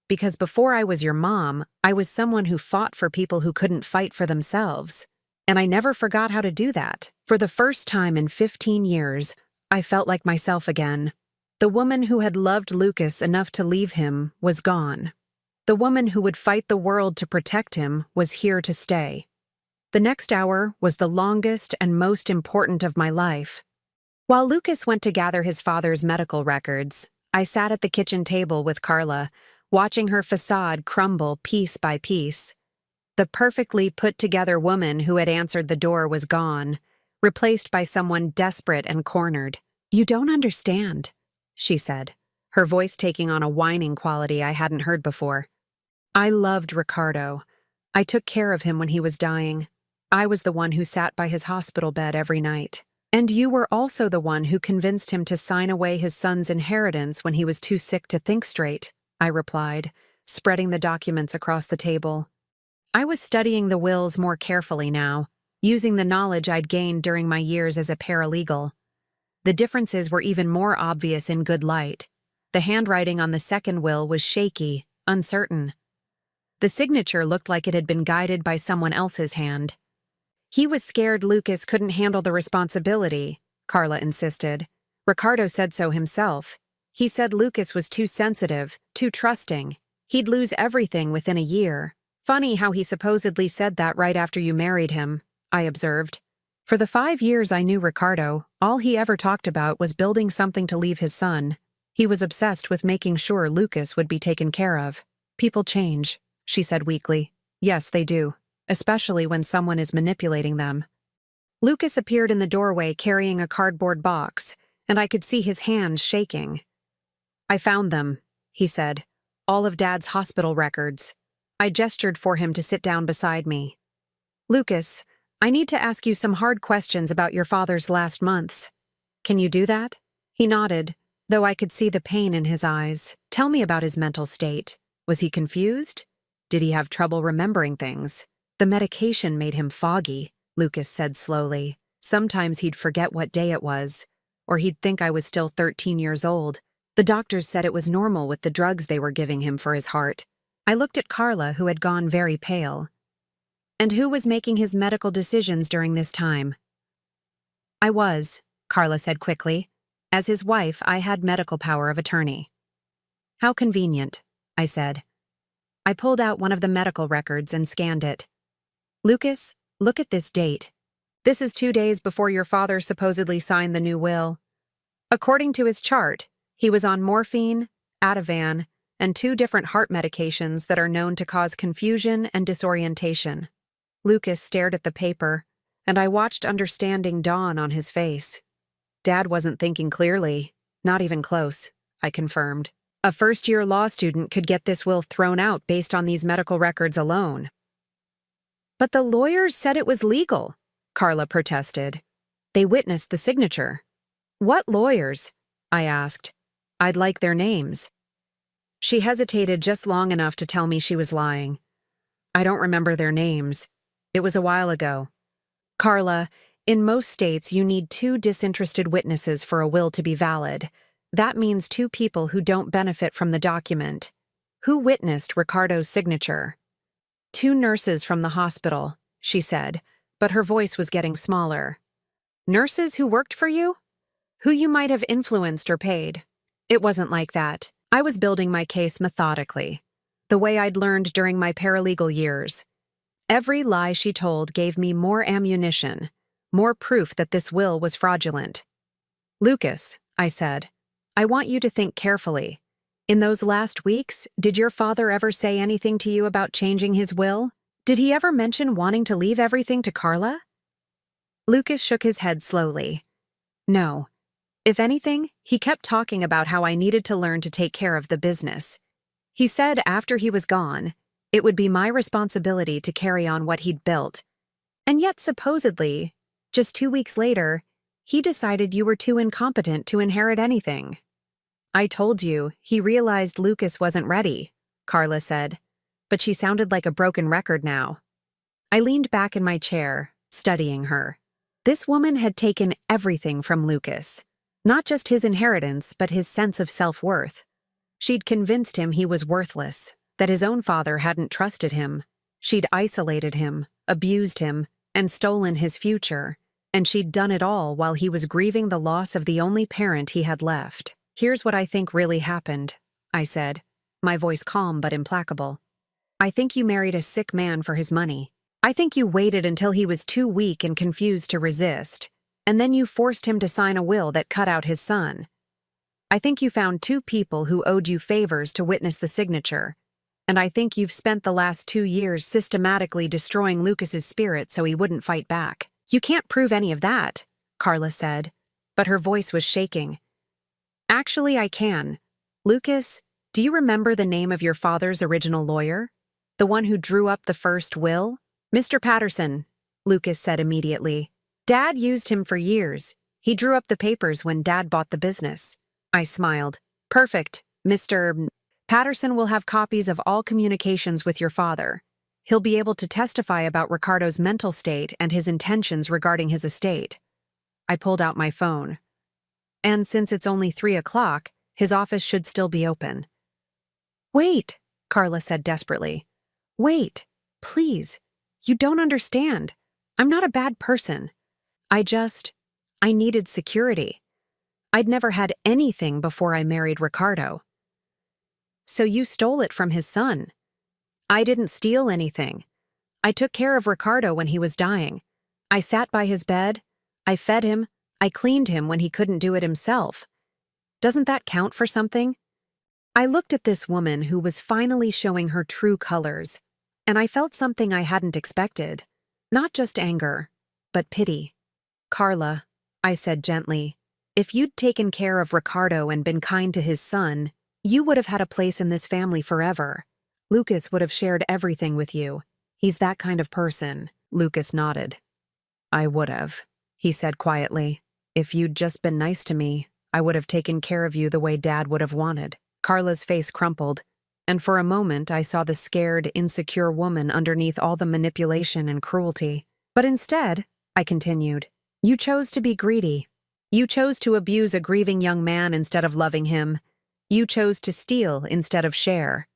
Because before I was your mom, I was someone who fought for people who couldn't fight for themselves. And I never forgot how to do that. For the first time in 15 years, I felt like myself again. The woman who had loved Lucas enough to leave him was gone. The woman who would fight the world to protect him was here to stay. The next hour was the longest and most important of my life. While Lucas went to gather his father's medical records, I sat at the kitchen table with Carla, watching her facade crumble piece by piece. The perfectly put-together woman who had answered the door was gone, replaced by someone desperate and cornered. You don't understand, she said, her voice taking on a whining quality I hadn't heard before. I loved Ricardo. I took care of him when he was dying. I was the one who sat by his hospital bed every night. And you were also the one who convinced him to sign away his son's inheritance when he was too sick to think straight, I replied, spreading the documents across the table. I was studying the wills more carefully now, using the knowledge I'd gained during my years as a paralegal. The differences were even more obvious in good light. The handwriting on the second will was shaky, uncertain. The signature looked like it had been guided by someone else's hand. He was scared Lucas couldn't handle the responsibility, Carla insisted. Ricardo said so himself. He said Lucas was too sensitive, too trusting. He'd lose everything within a year. Funny how he supposedly said that right after you married him, I observed. For the 5 years I knew Ricardo, all he ever talked about was building something to leave his son. He was obsessed with making sure Lucas would be taken care of. People change, she said weakly. Yes, they do. Especially when someone is manipulating them. Lucas appeared in the doorway carrying a cardboard box, and I could see his hands shaking. I found them, he said, all of Dad's hospital records. I gestured for him to sit down beside me. Lucas, I need to ask you some hard questions about your father's last months. Can you do that? He nodded, though I could see the pain in his eyes. Tell me about his mental state. Was he confused? Did he have trouble remembering things? The medication made him foggy, Lucas said slowly. Sometimes he'd forget what day it was, or he'd think I was still 13 years old. The doctors said it was normal with the drugs they were giving him for his heart. I looked at Carla, who had gone very pale. And who was making his medical decisions during this time? I was, Carla said quickly. As his wife, I had medical power of attorney. How convenient, I said. I pulled out one of the medical records and scanned it. Lucas, look at this date. This is 2 days before your father supposedly signed the new will. According to his chart, he was on morphine, Ativan, and 2 different heart medications that are known to cause confusion and disorientation. Lucas stared at the paper, and I watched understanding dawn on his face. Dad wasn't thinking clearly, not even close, I confirmed. A first-year law student could get this will thrown out based on these medical records alone. But the lawyers said it was legal, Carla protested. They witnessed the signature. What lawyers? I asked. I'd like their names. She hesitated just long enough to tell me she was lying. I don't remember their names. It was a while ago. Carla, in most states you need 2 disinterested witnesses for a will to be valid. That means 2 people who don't benefit from the document. Who witnessed Ricardo's signature? 2 nurses from the hospital, she said, but her voice was getting smaller. Nurses who worked for you? Who you might have influenced or paid. It wasn't like that. I was building my case methodically, the way I'd learned during my paralegal years. Every lie she told gave me more ammunition, more proof that this will was fraudulent. Lucas, I said, I want you to think carefully. In those last weeks, did your father ever say anything to you about changing his will? Did he ever mention wanting to leave everything to Carla? Lucas shook his head slowly. No. If anything, he kept talking about how I needed to learn to take care of the business. He said after he was gone, it would be my responsibility to carry on what he'd built. And yet supposedly, just 2 weeks later, he decided you were too incompetent to inherit anything. I told you, he realized Lucas wasn't ready, Carla said, but she sounded like a broken record now. I leaned back in my chair, studying her. This woman had taken everything from Lucas, not just his inheritance, but his sense of self-worth. She'd convinced him he was worthless, that his own father hadn't trusted him. She'd isolated him, abused him, and stolen his future, and she'd done it all while he was grieving the loss of the only parent he had left. Here's what I think really happened, I said, my voice calm but implacable. I think you married a sick man for his money. I think you waited until he was too weak and confused to resist, and then you forced him to sign a will that cut out his son. I think you found 2 people who owed you favors to witness the signature, and I think you've spent the last 2 years systematically destroying Lucas's spirit so he wouldn't fight back. You can't prove any of that, Carla said, but her voice was shaking. Actually, I can. Lucas, do you remember the name of your father's original lawyer? The one who drew up the first will? Mr. Patterson, Lucas said immediately. Dad used him for years. He drew up the papers when Dad bought the business. I smiled. Perfect. Mr. Patterson will have copies of all communications with your father. He'll be able to testify about Ricardo's mental state and his intentions regarding his estate. I pulled out my phone. And since it's only 3 o'clock, his office should still be open. Wait, Carla said desperately. Wait, please. You don't understand. I'm not a bad person. I needed security. I'd never had anything before I married Ricardo. So you stole it from his son. I didn't steal anything. I took care of Ricardo when he was dying. I sat by his bed. I fed him. I cleaned him when he couldn't do it himself. Doesn't that count for something? I looked at this woman who was finally showing her true colors, and I felt something I hadn't expected. Not just anger, but pity. Carla, I said gently, if you'd taken care of Ricardo and been kind to his son, you would have had a place in this family forever. Lucas would have shared everything with you. He's that kind of person. Lucas nodded. I would have, he said quietly. If you'd just been nice to me, I would have taken care of you the way Dad would have wanted. Carla's face crumpled. and for a moment I saw the scared, insecure woman underneath all the manipulation and cruelty. But instead, I continued, you chose to be greedy. You chose to abuse a grieving young man instead of loving him. You chose to steal instead of share.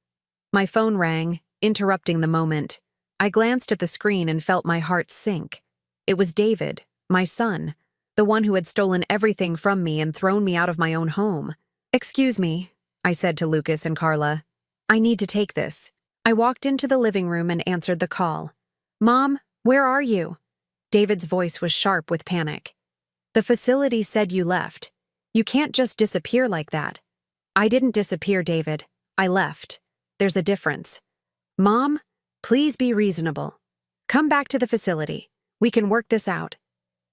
My phone rang, interrupting the moment. I glanced at the screen and felt my heart sink. It was David, my son, the one who had stolen everything from me and thrown me out of my own home. Excuse me, I said to Lucas and Carla. I need to take this. I walked into the living room and answered the call. Mom, where are you? David's voice was sharp with panic. The facility said you left. You can't just disappear like that. I didn't disappear, David. I left. There's a difference. Mom, please be reasonable. Come back to the facility. We can work this out.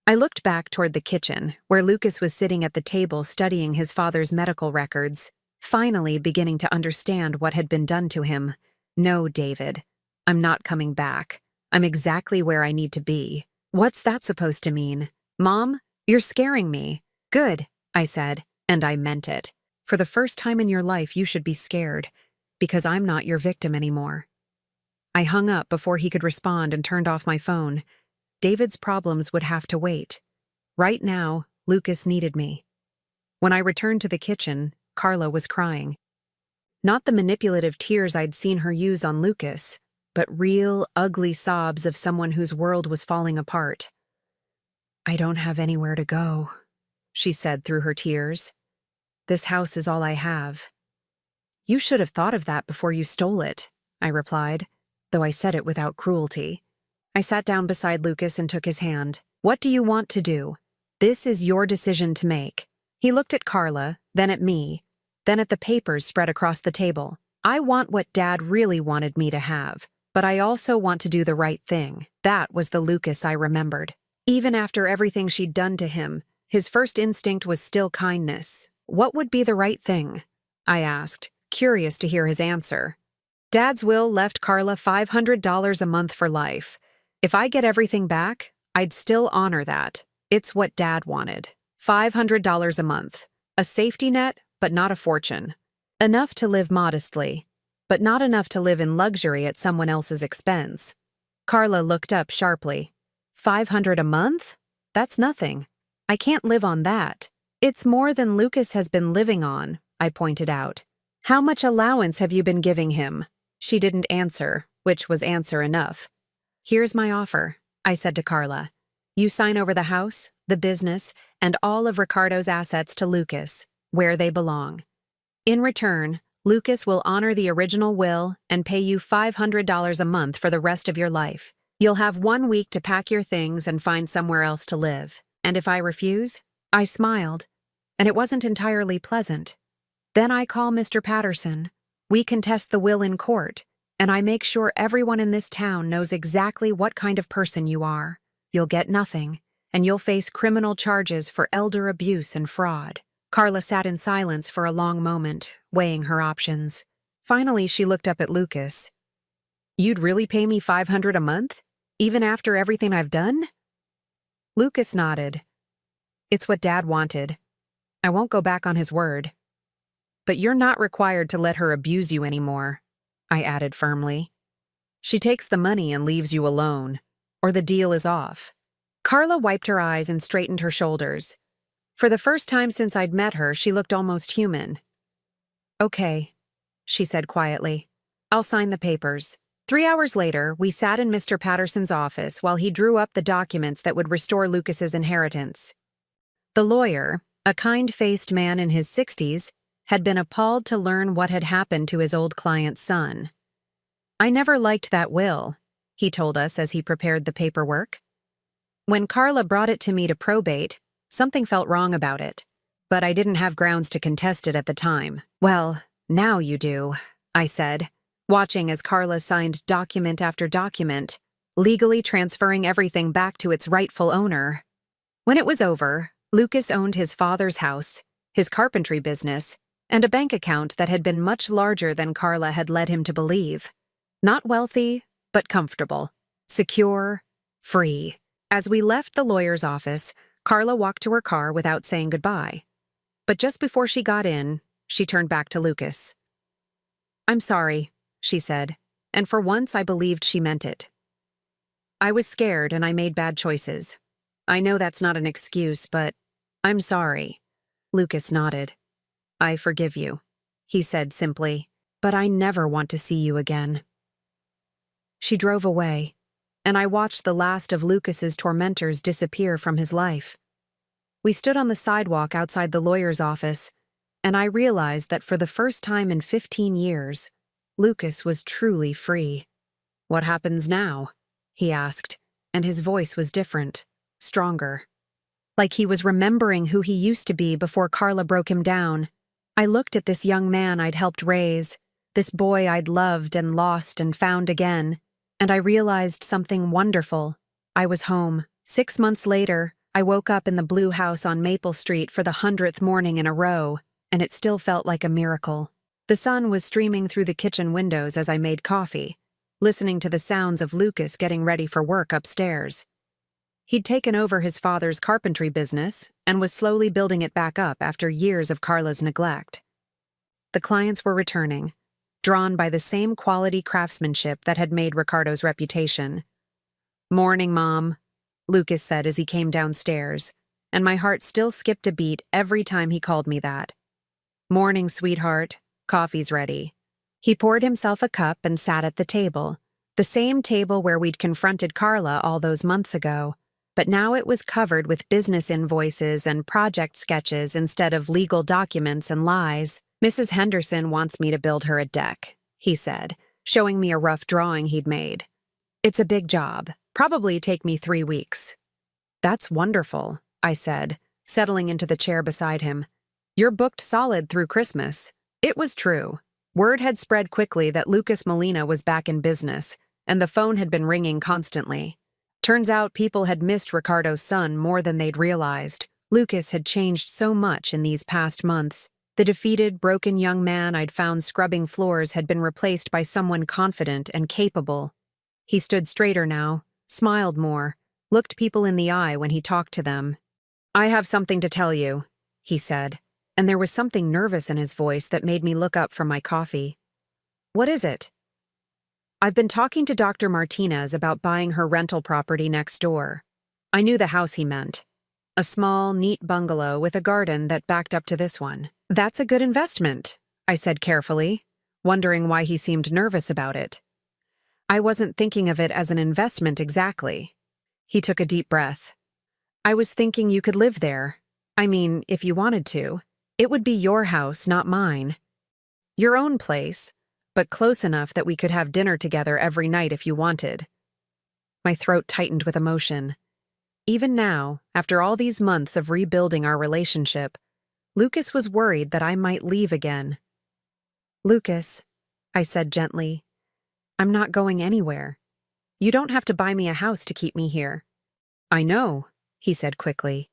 I looked back toward the kitchen, where Lucas was sitting at the table studying his father's medical records, finally beginning to understand what had been done to him. No, David. I'm not coming back. I'm exactly where I need to be. What's that supposed to mean? Mom, you're scaring me. Good, I said, and I meant it. For the first time in your life, you should be scared, because I'm not your victim anymore. I hung up before he could respond and turned off my phone. David's problems would have to wait. Right now, Lucas needed me. When I returned to the kitchen, Carla was crying. Not the manipulative tears I'd seen her use on Lucas, but real, ugly sobs of someone whose world was falling apart. I don't have anywhere to go, she said through her tears. This house is all I have. You should have thought of that before you stole it, I replied, though I said it without cruelty. I sat down beside Lucas and took his hand. What do you want to do? This is your decision to make. He looked at Carla, then at me, then at the papers spread across the table. I want what Dad really wanted me to have, but I also want to do the right thing. That was the Lucas I remembered. Even after everything she'd done to him, his first instinct was still kindness. What would be the right thing? I asked, curious to hear his answer. Dad's will left Carla $500 a month for life. If I get everything back, I'd still honor that. It's what Dad wanted. $500 a month. A safety net, but not a fortune. Enough to live modestly, but not enough to live in luxury at someone else's expense. Carla looked up sharply. $500 a month? That's nothing. I can't live on that. It's more than Lucas has been living on, I pointed out. How much allowance have you been giving him? She didn't answer, which was answer enough. Here's my offer, I said to Carla. You sign over the house, the business, and all of Ricardo's assets to Lucas, where they belong. In return, Lucas will honor the original will and pay you $500 a month for the rest of your life. You'll have 1 week to pack your things and find somewhere else to live. And if I refuse? I smiled, and it wasn't entirely pleasant. Then I call Mr. Patterson. We contest the will in court, and I make sure everyone in this town knows exactly what kind of person you are. You'll get nothing, and you'll face criminal charges for elder abuse and fraud. Carla sat in silence for a long moment, weighing her options. Finally, she looked up at Lucas. You'd really pay me $500 a month? Even after everything I've done? Lucas nodded. It's what Dad wanted. I won't go back on his word. But you're not required to let her abuse you anymore, I added firmly. She takes the money and leaves you alone, or the deal is off. Carla wiped her eyes and straightened her shoulders. For the first time since I'd met her, she looked almost human. Okay, she said quietly. I'll sign the papers. 3 hours later, we sat in Mr. Patterson's office while he drew up the documents that would restore Lucas's inheritance. The lawyer, a kind-faced man in his 60s, had been appalled to learn what had happened to his old client's son. I never liked that will, he told us as he prepared the paperwork. When Carla brought it to me to probate, something felt wrong about it, but I didn't have grounds to contest it at the time. Well, now you do, I said, watching as Carla signed document after document, legally transferring everything back to its rightful owner. When it was over, Lucas owned his father's house, his carpentry business, and a bank account that had been much larger than Carla had led him to believe. Not wealthy, but comfortable, secure, free. As we left the lawyer's office, Carla walked to her car without saying goodbye. But just before she got in, she turned back to Lucas. "I'm sorry," she said, and for once I believed she meant it. "I was scared and I made bad choices. I know that's not an excuse, but I'm sorry." Lucas nodded. "I forgive you," he said simply, "but I never want to see you again." She drove away, and I watched the last of Lucas's tormentors disappear from his life. We stood on the sidewalk outside the lawyer's office, and I realized that for the first time in 15 years, Lucas was truly free. "What happens now?" he asked, and his voice was different, stronger. Like he was remembering who he used to be before Carla broke him down. I looked at this young man I'd helped raise, this boy I'd loved and lost and found again, and I realized something wonderful. I was home. 6 months later, I woke up in the blue house on Maple Street for the 100th morning in a row, and it still felt like a miracle. The sun was streaming through the kitchen windows as I made coffee, listening to the sounds of Lucas getting ready for work upstairs. He'd taken over his father's carpentry business and was slowly building it back up after years of Carla's neglect. The clients were returning, drawn by the same quality craftsmanship that had made Ricardo's reputation. "Morning, Mom," Lucas said as he came downstairs, and my heart still skipped a beat every time he called me that. "Morning, sweetheart. Coffee's ready." He poured himself a cup and sat at the table, the same table where we'd confronted Carla all those months ago, but now it was covered with business invoices and project sketches instead of legal documents and lies. "Mrs. Henderson wants me to build her a deck," he said, showing me a rough drawing he'd made. "It's a big job, probably take me 3 weeks." "That's wonderful," I said, settling into the chair beside him. "You're booked solid through Christmas." It was true. Word had spread quickly that Lucas Molina was back in business, and the phone had been ringing constantly. Turns out people had missed Ricardo's son more than they'd realized. Lucas had changed so much in these past months. The defeated, broken young man I'd found scrubbing floors had been replaced by someone confident and capable. He stood straighter now, smiled more, looked people in the eye when he talked to them. "I have something to tell you," he said, and there was something nervous in his voice that made me look up from my coffee. "What is it?" "I've been talking to Dr. Martinez about buying her rental property next door." I knew the house he meant. A small, neat bungalow with a garden that backed up to this one. "That's a good investment," I said carefully, wondering why he seemed nervous about it. "I wasn't thinking of it as an investment exactly." He took a deep breath. "I was thinking you could live there. I mean, if you wanted to. It would be your house, not mine. Your own place, but close enough that we could have dinner together every night if you wanted." My throat tightened with emotion. Even now, after all these months of rebuilding our relationship, Lucas was worried that I might leave again. "Lucas," I said gently, "I'm not going anywhere. You don't have to buy me a house to keep me here." "I know," he said quickly,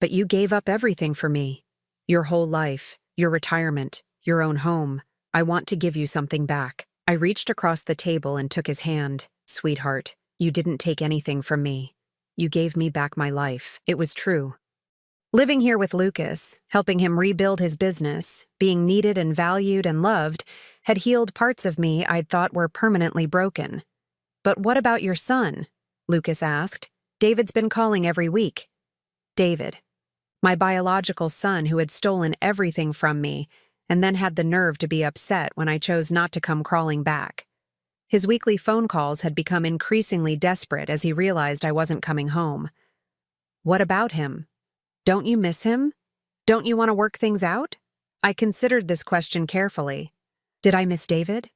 "but you gave up everything for me. Your whole life, your retirement, your own home. I want to give you something back." I reached across the table and took his hand. "Sweetheart, you didn't take anything from me. You gave me back my life." It was true. Living here with Lucas, helping him rebuild his business, being needed and valued and loved, had healed parts of me I'd thought were permanently broken. "But what about your son?" Lucas asked. "David's been calling every week." David. My biological son who had stolen everything from me and then had the nerve to be upset when I chose not to come crawling back. His weekly phone calls had become increasingly desperate as he realized I wasn't coming home. "What about him? Don't you miss him? Don't you want to work things out?" I considered this question carefully. Did I miss David?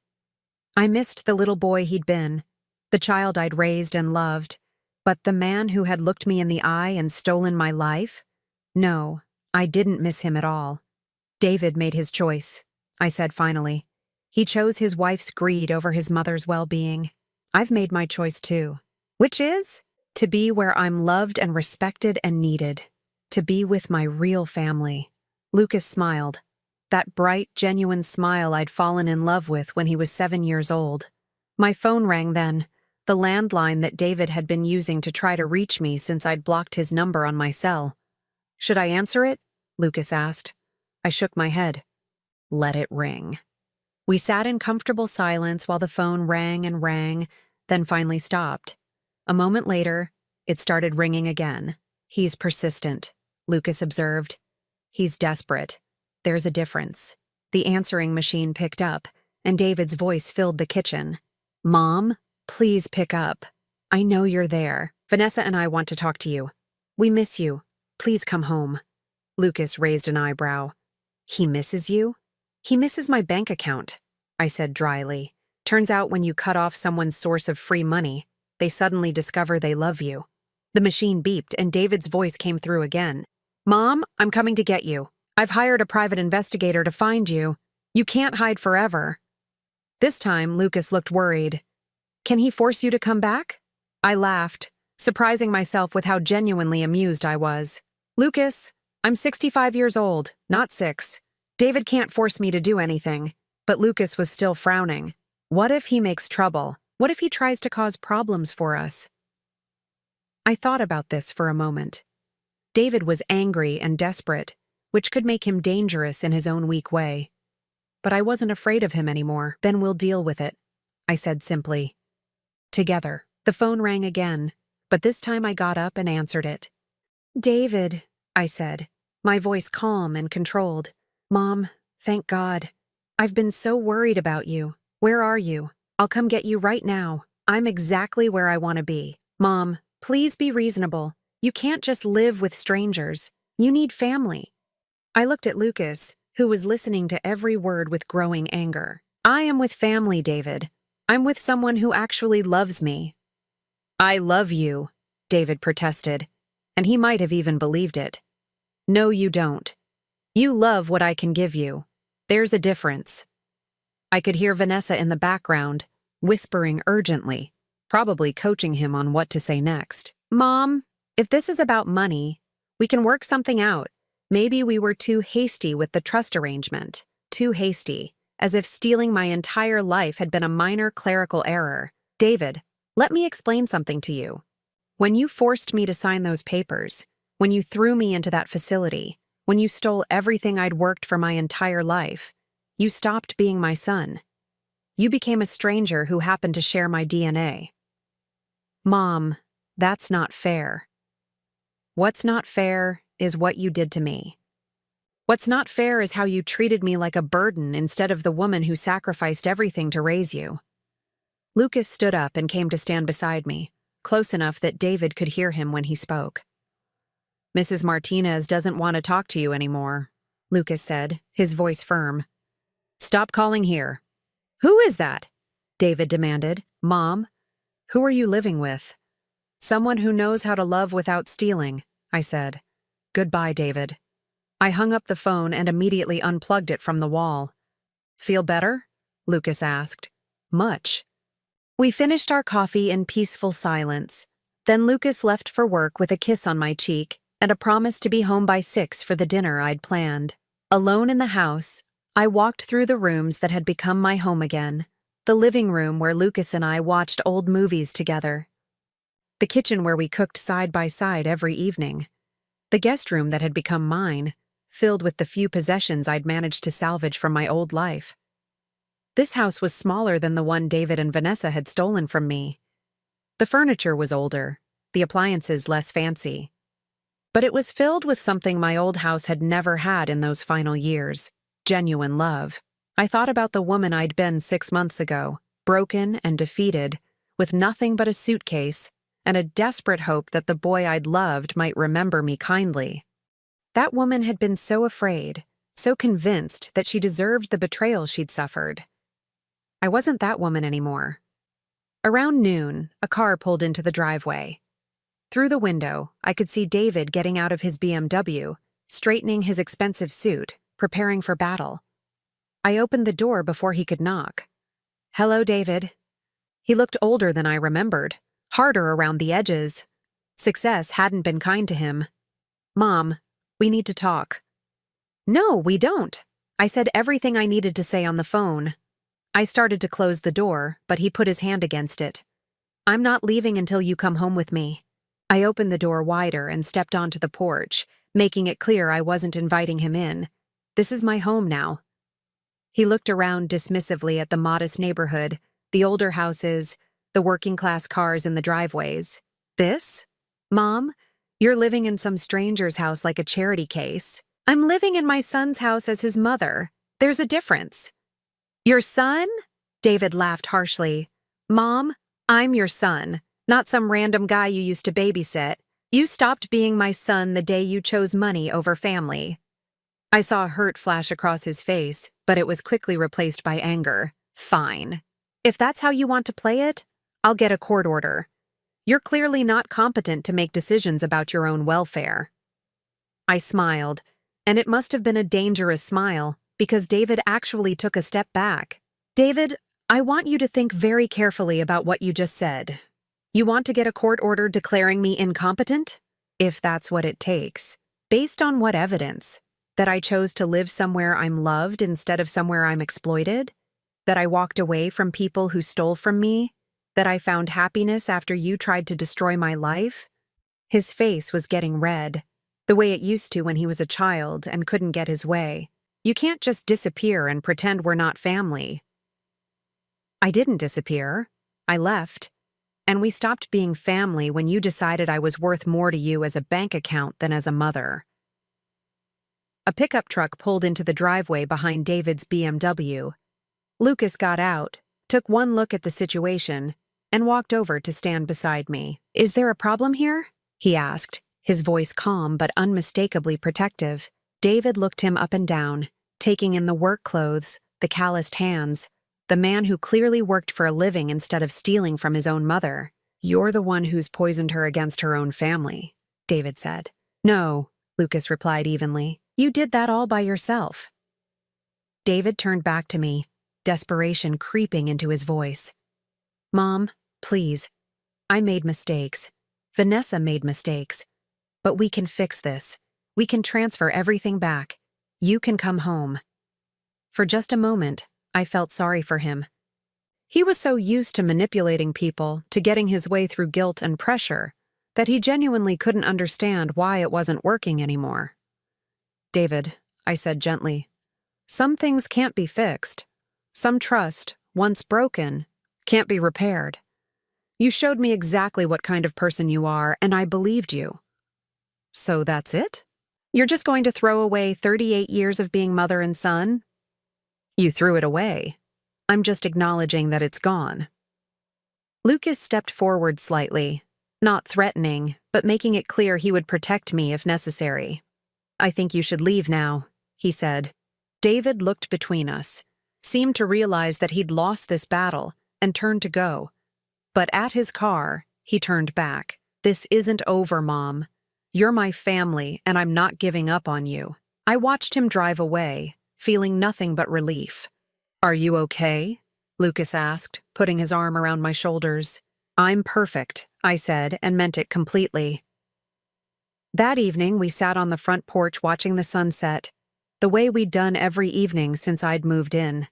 I missed the little boy he'd been, the child I'd raised and loved, but the man who had looked me in the eye and stolen my life? No, I didn't miss him at all. "David made his choice," I said finally. "He chose his wife's greed over his mother's well-being. I've made my choice too, which is to be where I'm loved and respected and needed, to be with my real family." Lucas smiled, that bright, genuine smile I'd fallen in love with when he was 7 years old. My phone rang then, the landline that David had been using to try to reach me since I'd blocked his number on my cell. "Should I answer it?" Lucas asked. I shook my head. "Let it ring." We sat in comfortable silence while the phone rang and rang, then finally stopped. A moment later, it started ringing again. "He's persistent," Lucas observed. "He's desperate. There's a difference." The answering machine picked up, and David's voice filled the kitchen. "Mom, please pick up. I know you're there. Vanessa and I want to talk to you. We miss you. Please come home." Lucas raised an eyebrow. "He misses you?" "He misses my bank account," I said dryly. "Turns out when you cut off someone's source of free money, they suddenly discover they love you." The machine beeped, and David's voice came through again. "Mom, I'm coming to get you. I've hired a private investigator to find you. You can't hide forever." This time, Lucas looked worried. "Can he force you to come back?" I laughed, surprising myself with how genuinely amused I was. "Lucas, I'm 65 years old, not 6. David can't force me to do anything." But Lucas was still frowning. "What if he makes trouble? What if he tries to cause problems for us?" I thought about this for a moment. David was angry and desperate, which could make him dangerous in his own weak way. But I wasn't afraid of him anymore. "Then we'll deal with it," I said simply. "Together." The phone rang again, but this time I got up and answered it. "David," I said, my voice calm and controlled. "Mom, thank God. I've been so worried about you. Where are you? I'll come get you right now. I'm exactly where I want to be. Mom, please be reasonable. You can't just live with strangers. You need family." I looked at Lucas, who was listening to every word with growing anger. "I am with family, David. I'm with someone who actually loves me." "I love you," David protested, and he might have even believed it. "No, you don't. You love what I can give you. There's a difference." I could hear Vanessa in the background, whispering urgently, probably coaching him on what to say next. "Mom, if this is about money, we can work something out. Maybe we were too hasty with the trust arrangement. Too hasty, as if stealing my entire life had been a minor clerical error. David, let me explain something to you. When you forced me to sign those papers, when you threw me into that facility, when you stole everything I'd worked for my entire life, you stopped being my son. You became a stranger who happened to share my DNA. Mom, that's not fair. What's not fair is what you did to me. What's not fair is how you treated me like a burden instead of the woman who sacrificed everything to raise you." Lucas stood up and came to stand beside me, close enough that David could hear him when he spoke. "Mrs. Martinez doesn't want to talk to you anymore," Lucas said, his voice firm. "Stop calling here." "Who is that?" David demanded. "Mom, who are you living with?" "Someone who knows how to love without stealing," I said. "Goodbye, David." I hung up the phone and immediately unplugged it from the wall. "Feel better?" Lucas asked. "Much." We finished our coffee in peaceful silence. Then Lucas left for work with a kiss on my cheek and a promise to be home by 6 for the dinner I'd planned. Alone in the house, I walked through the rooms that had become my home again. The living room where Lucas and I watched old movies together. The kitchen where we cooked side by side every evening. The guest room that had become mine, filled with the few possessions I'd managed to salvage from my old life. This house was smaller than the one David and Vanessa had stolen from me. The furniture was older, the appliances less fancy. But it was filled with something my old house had never had in those final years: genuine love. I thought about the woman I'd been 6 months ago, broken and defeated, with nothing but a suitcase and a desperate hope that the boy I'd loved might remember me kindly. That woman had been so afraid, so convinced that she deserved the betrayal she'd suffered. I wasn't that woman anymore. Around noon, a car pulled into the driveway. Through the window, I could see David getting out of his BMW, straightening his expensive suit, preparing for battle. I opened the door before he could knock. "Hello, David." He looked older than I remembered, harder around the edges. Success hadn't been kind to him. "Mom, we need to talk." "No, we don't." I said everything I needed to say on the phone. I started to close the door, but he put his hand against it. "I'm not leaving until you come home with me." I opened the door wider and stepped onto the porch, making it clear I wasn't inviting him in. "This is my home now." He looked around dismissively at the modest neighborhood, the older houses, the working-class cars in the driveways. This? Mom, you're living in some stranger's house like a charity case. I'm living in my son's house as his mother. There's a difference. Your son? David laughed harshly. Mom, I'm your son, not some random guy you used to babysit. You stopped being my son the day you chose money over family. I saw hurt flash across his face, but it was quickly replaced by anger. Fine. If that's how you want to play it, I'll get a court order. You're clearly not competent to make decisions about your own welfare. I smiled, and it must have been a dangerous smile, because David actually took a step back. David, I want you to think very carefully about what you just said. You want to get a court order declaring me incompetent? If that's what it takes. Based on what evidence? That I chose to live somewhere I'm loved instead of somewhere I'm exploited? That I walked away from people who stole from me? That I found happiness after you tried to destroy my life? His face was getting red, the way it used to when he was a child and couldn't get his way. You can't just disappear and pretend we're not family. I didn't disappear. I left. And we stopped being family when you decided I was worth more to you as a bank account than as a mother. A pickup truck pulled into the driveway behind David's BMW. Lucas got out, took one look at the situation, and walked over to stand beside me. Is there a problem here? He asked, his voice calm but unmistakably protective. David looked him up and down, taking in the work clothes, the calloused hands, the man who clearly worked for a living instead of stealing from his own mother. You're the one who's poisoned her against her own family, David said. No, Lucas replied evenly. You did that all by yourself. David turned back to me, desperation creeping into his voice. Mom, please. I made mistakes. Vanessa made mistakes. But we can fix this. We can transfer everything back. You can come home. For just a moment, I felt sorry for him. He was so used to manipulating people, to getting his way through guilt and pressure, that he genuinely couldn't understand why it wasn't working anymore. David, I said gently, some things can't be fixed. Some trust, once broken, can't be repaired. You showed me exactly what kind of person you are, and I believed you. So that's it? You're just going to throw away 38 years of being mother and son? You threw it away. I'm just acknowledging that it's gone. Lucas stepped forward slightly, not threatening, but making it clear he would protect me if necessary. I think you should leave now, he said. David looked between us, seemed to realize that he'd lost this battle, and turned to go. But at his car, he turned back. This isn't over, Mom. You're my family, and I'm not giving up on you. I watched him drive away, feeling nothing but relief. Are you okay? Lucas asked, putting his arm around my shoulders. I'm perfect, I said, and meant it completely. That evening, we sat on the front porch watching the sunset, the way we'd done every evening since I'd moved in.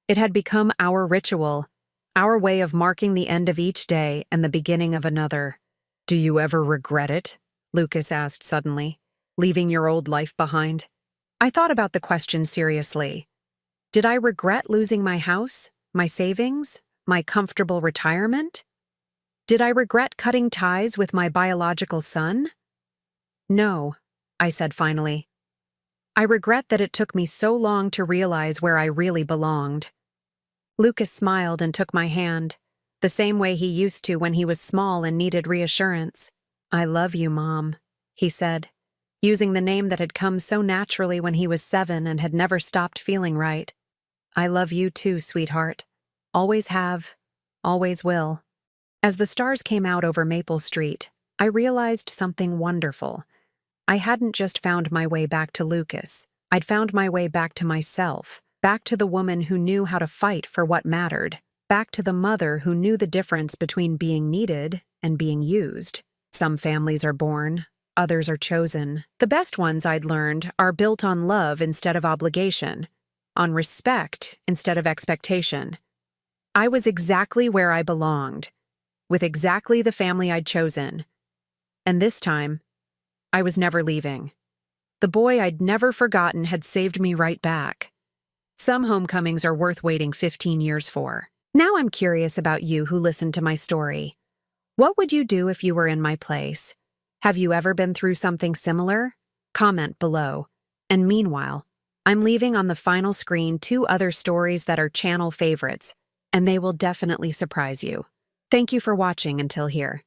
It had become our ritual, our way of marking the end of each day and the beginning of another. Do you ever regret it? Lucas asked suddenly, leaving your old life behind. I thought about the question seriously. Did I regret losing my house, my savings, my comfortable retirement? Did I regret cutting ties with my biological son? No, I said finally. I regret that it took me so long to realize where I really belonged. Lucas smiled and took my hand, the same way he used to when he was small and needed reassurance. I love you, Mom, he said, using the name that had come so naturally when he was 7 and had never stopped feeling right. I love you too, sweetheart. Always have, always will. As the stars came out over Maple Street, I realized something wonderful. I hadn't just found my way back to Lucas. I'd found my way back to myself, back to the woman who knew how to fight for what mattered, back to the mother who knew the difference between being needed and being used. Some families are born, others are chosen. The best ones, I'd learned, are built on love instead of obligation, on respect instead of expectation. I was exactly where I belonged, with exactly the family I'd chosen. And this time, I was never leaving. The boy I'd never forgotten had saved me right back. Some homecomings are worth waiting 15 years for. Now I'm curious about you who listened to my story. What would you do if you were in my place? Have you ever been through something similar? Comment below. And meanwhile, I'm leaving on the final screen 2 other stories that are channel favorites, and they will definitely surprise you. Thank you for watching until here.